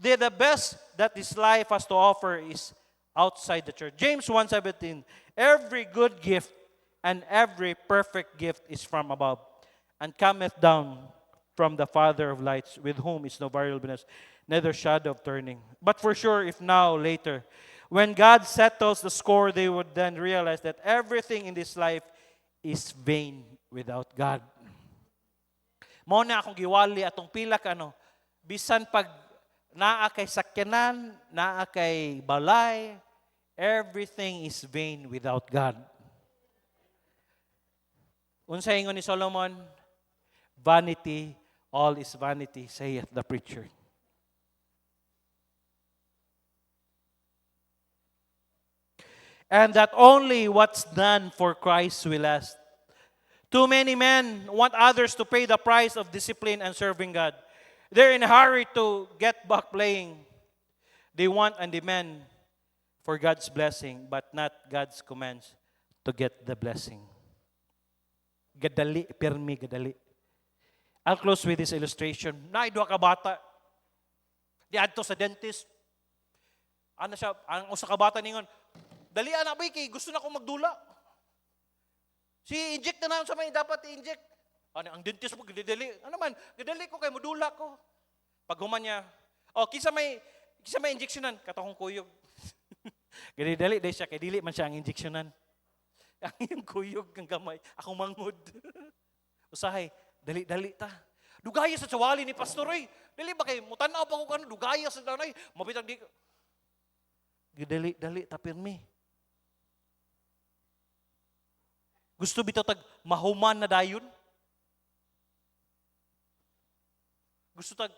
The best that this life has to offer is outside the church. James 1:17, every good gift and every perfect gift is from above, and cometh down from the Father of lights, with whom is no variableness, neither shadow of turning. But for sure, if now, later, when God settles the score, they would then realize that everything in this life is vain without God. Mao na akong giwali atong pila ka bisan pag naa kay sakyanan, naa kay balay, everything is vain without God. Unsa ingon ni Solomon? Vanity, all is vanity, saith the preacher. And that only what's done for Christ will last. Too many men want others to pay the price of discipline and serving God. They're in a hurry to get back playing. They want and demand for God's blessing, but not God's commands to get the blessing. Gadali, pirmi, gadali. I'll close with this illustration. Naidwa ka bata. Di adto sa dentist. Ano siya, ang usa ka bata ningon, Dali na ba kay gusto na akong magdula. Si inject na sa may dapat i-inject. Ano, ang dentist mo, gidali. Ano man, gidali ko kay mudula ko. Pag human niya, kisa may injeksyonan, katong kuyog. Gidali dahil siya, kay dili man siya ang injeksyonan. Ang yung kuyog, ang gamay, akong mangod. Usahay, dali ta. Dugaya sa tsawali ni Pastor, eh. Dali ba kay, mutanaw pa ko kano, dugaya sa danay, mabitang di. Gidali, tapirmi. Gusto bitaw tag mahuman na dayon? Gusto tag,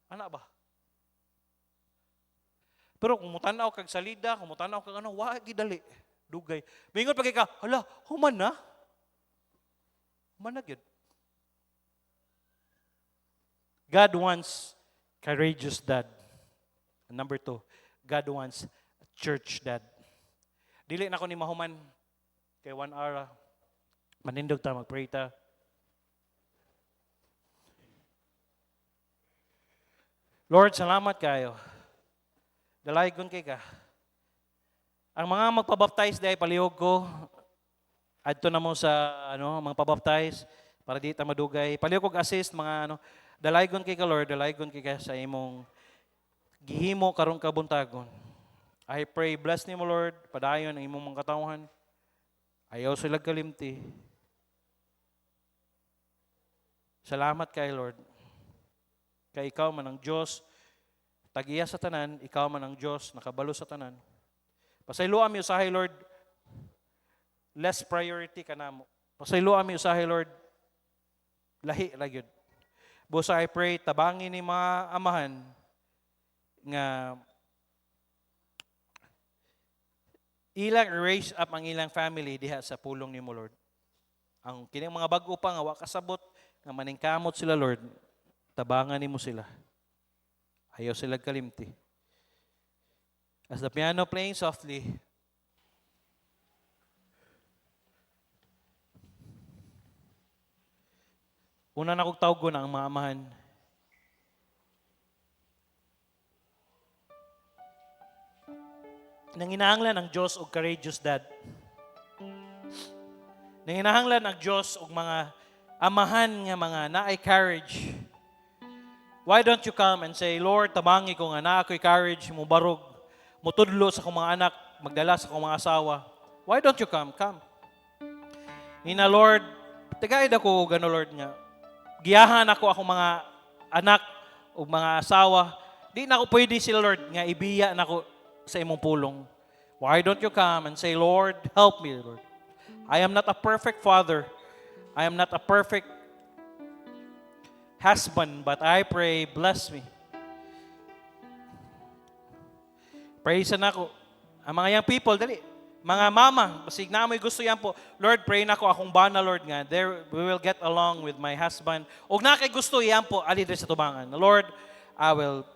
ana ba? Pero kung mutanaw kag salida, kung mutanaw kag ano, wagi dali. Dugay. Mingon pag ka, hala, human na? Human na gyud. God wants courageous dad. And number 2, God wants a church dad. Dili na ko ni mahuman kay 1 hour. Manindog ta, mag-pray ta. Lord, salamat kayo. Dalaygon kay ka. Ang mga magpabaptize dahil palihog ko, adto na mo sa mga pabaptize para di ta madugay. Palihog kog assist mga dalaygon kay ka Lord, dalaygon kay ka sa imong gihimo karong kabuntagon. I pray bless nimo Lord, padayon ang imong mga katawhan. Ayaw sila kalimti. Salamat kay Lord. Kay ikaw man ang Diyos, tagiya sa tanan, ikaw man ang Diyos, nakabalo sa tanan. Pasayloan mi usahay Lord, less priority ka namo. Pasayloan mi usahay Lord, lahi ragyod. Busa I pray, tabangin ni mga amahan nga ilang raise up ang ilang family diha sa pulong nimo Lord. Ang kining mga bag-o pa nga wa kasabot nga maningkamot sila Lord, tabangan nimo sila. Ayaw sila kalimti. As the piano playing softly, una na kong tawgon ang mga amahan. Nanginahanglan ang Diyos og courageous dad. Nanginahanglan ang Diyos og mga amahan nga mga naay courage. Why don't you come and say, Lord, tabangi ko nga na ako'y courage, mubarog, mutudlo sa akong mga anak, magdala sa akong mga asawa. Why don't you come? Come. Ina, Lord, tagaid ako gano Lord nga. Giyahan ako akong mga anak o mga asawa. Di na ako pwede sila Lord nga ibiya na ako sa imong pulong. Why don't you come and say, Lord, help me, Lord. I am not a perfect father. I am not a perfect husband, but I pray, bless me. Praise na ako. Ang mga young people, dali. Mga mama, basig na amoy gusto yan po. Lord, pray na ko akong bana, Lord nga. There, we will get along with my husband. Og na kay gusto yan po, ali sa tubangan. Lord, I will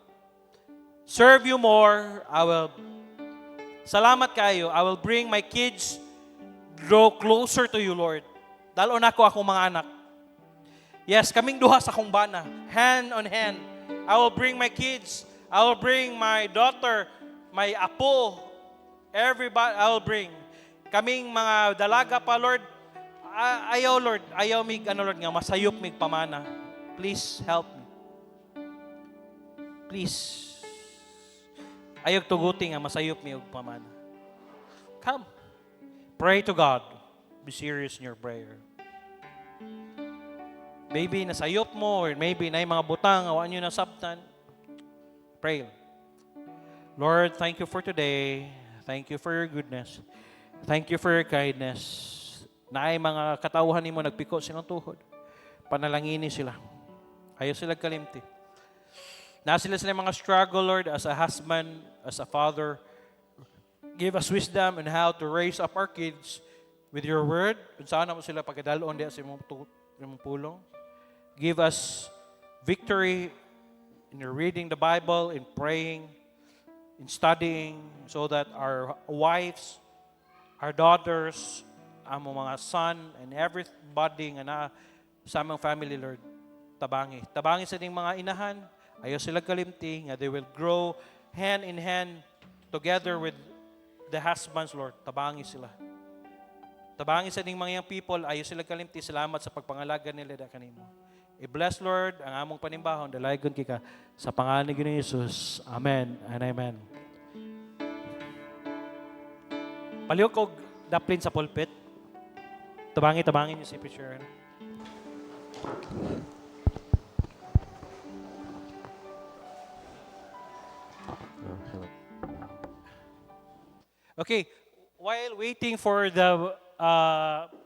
serve you more. Salamat kayo. I will bring my kids draw closer to you, Lord. Dalon ako akong mga anak. Yes, kaming duha sa akong bana. Hand on hand. I will bring my kids. I will bring my daughter, my apo. Everybody, I will bring. Kaming mga dalaga pa, Lord. Ayaw, Lord. Ayaw mig, Lord, nga masayop mig pamana. Please help me. Please. Ayaw tuguti nga masayop mig pamana. Come. Pray to God. Be serious in your prayer. Maybe nasayop mo or maybe na mga butang, awaan nyo na sabtan. Pray. Lord, thank you for today. Thank you for your goodness. Thank you for your kindness. Naay mga katawhan nimo nagpiko silang tuhod. Panalangini sila. Ayaw sila kalimti. Na sila mga struggle, Lord, as a husband, as a father. Give us wisdom on how to raise up our kids with your word. Kung saan mo sila pagkadalon diya sa imong pulong. Give us victory in reading the Bible, in praying, in studying, so that our wives, our daughters, ang mga son, and everybody nga na sa among family, Lord, tabangi. Tabangi sa ding mga inahan, ayaw sila kalimti, nga they will grow hand in hand together with the husbands, Lord, tabangi sila. Tabangi sa ning mga young people, ayo sila kalimti, salamat sa pagpangalaga nila da kanimo. I-bless, Lord, ang among panimbahon, dalaygon kika sa pangalan ni Ginoong Hesus. Amen and amen. Palihog og daplin sa pulpit. Tabangin niyo si preacher. Okay, while waiting for the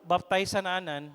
baptized na anan,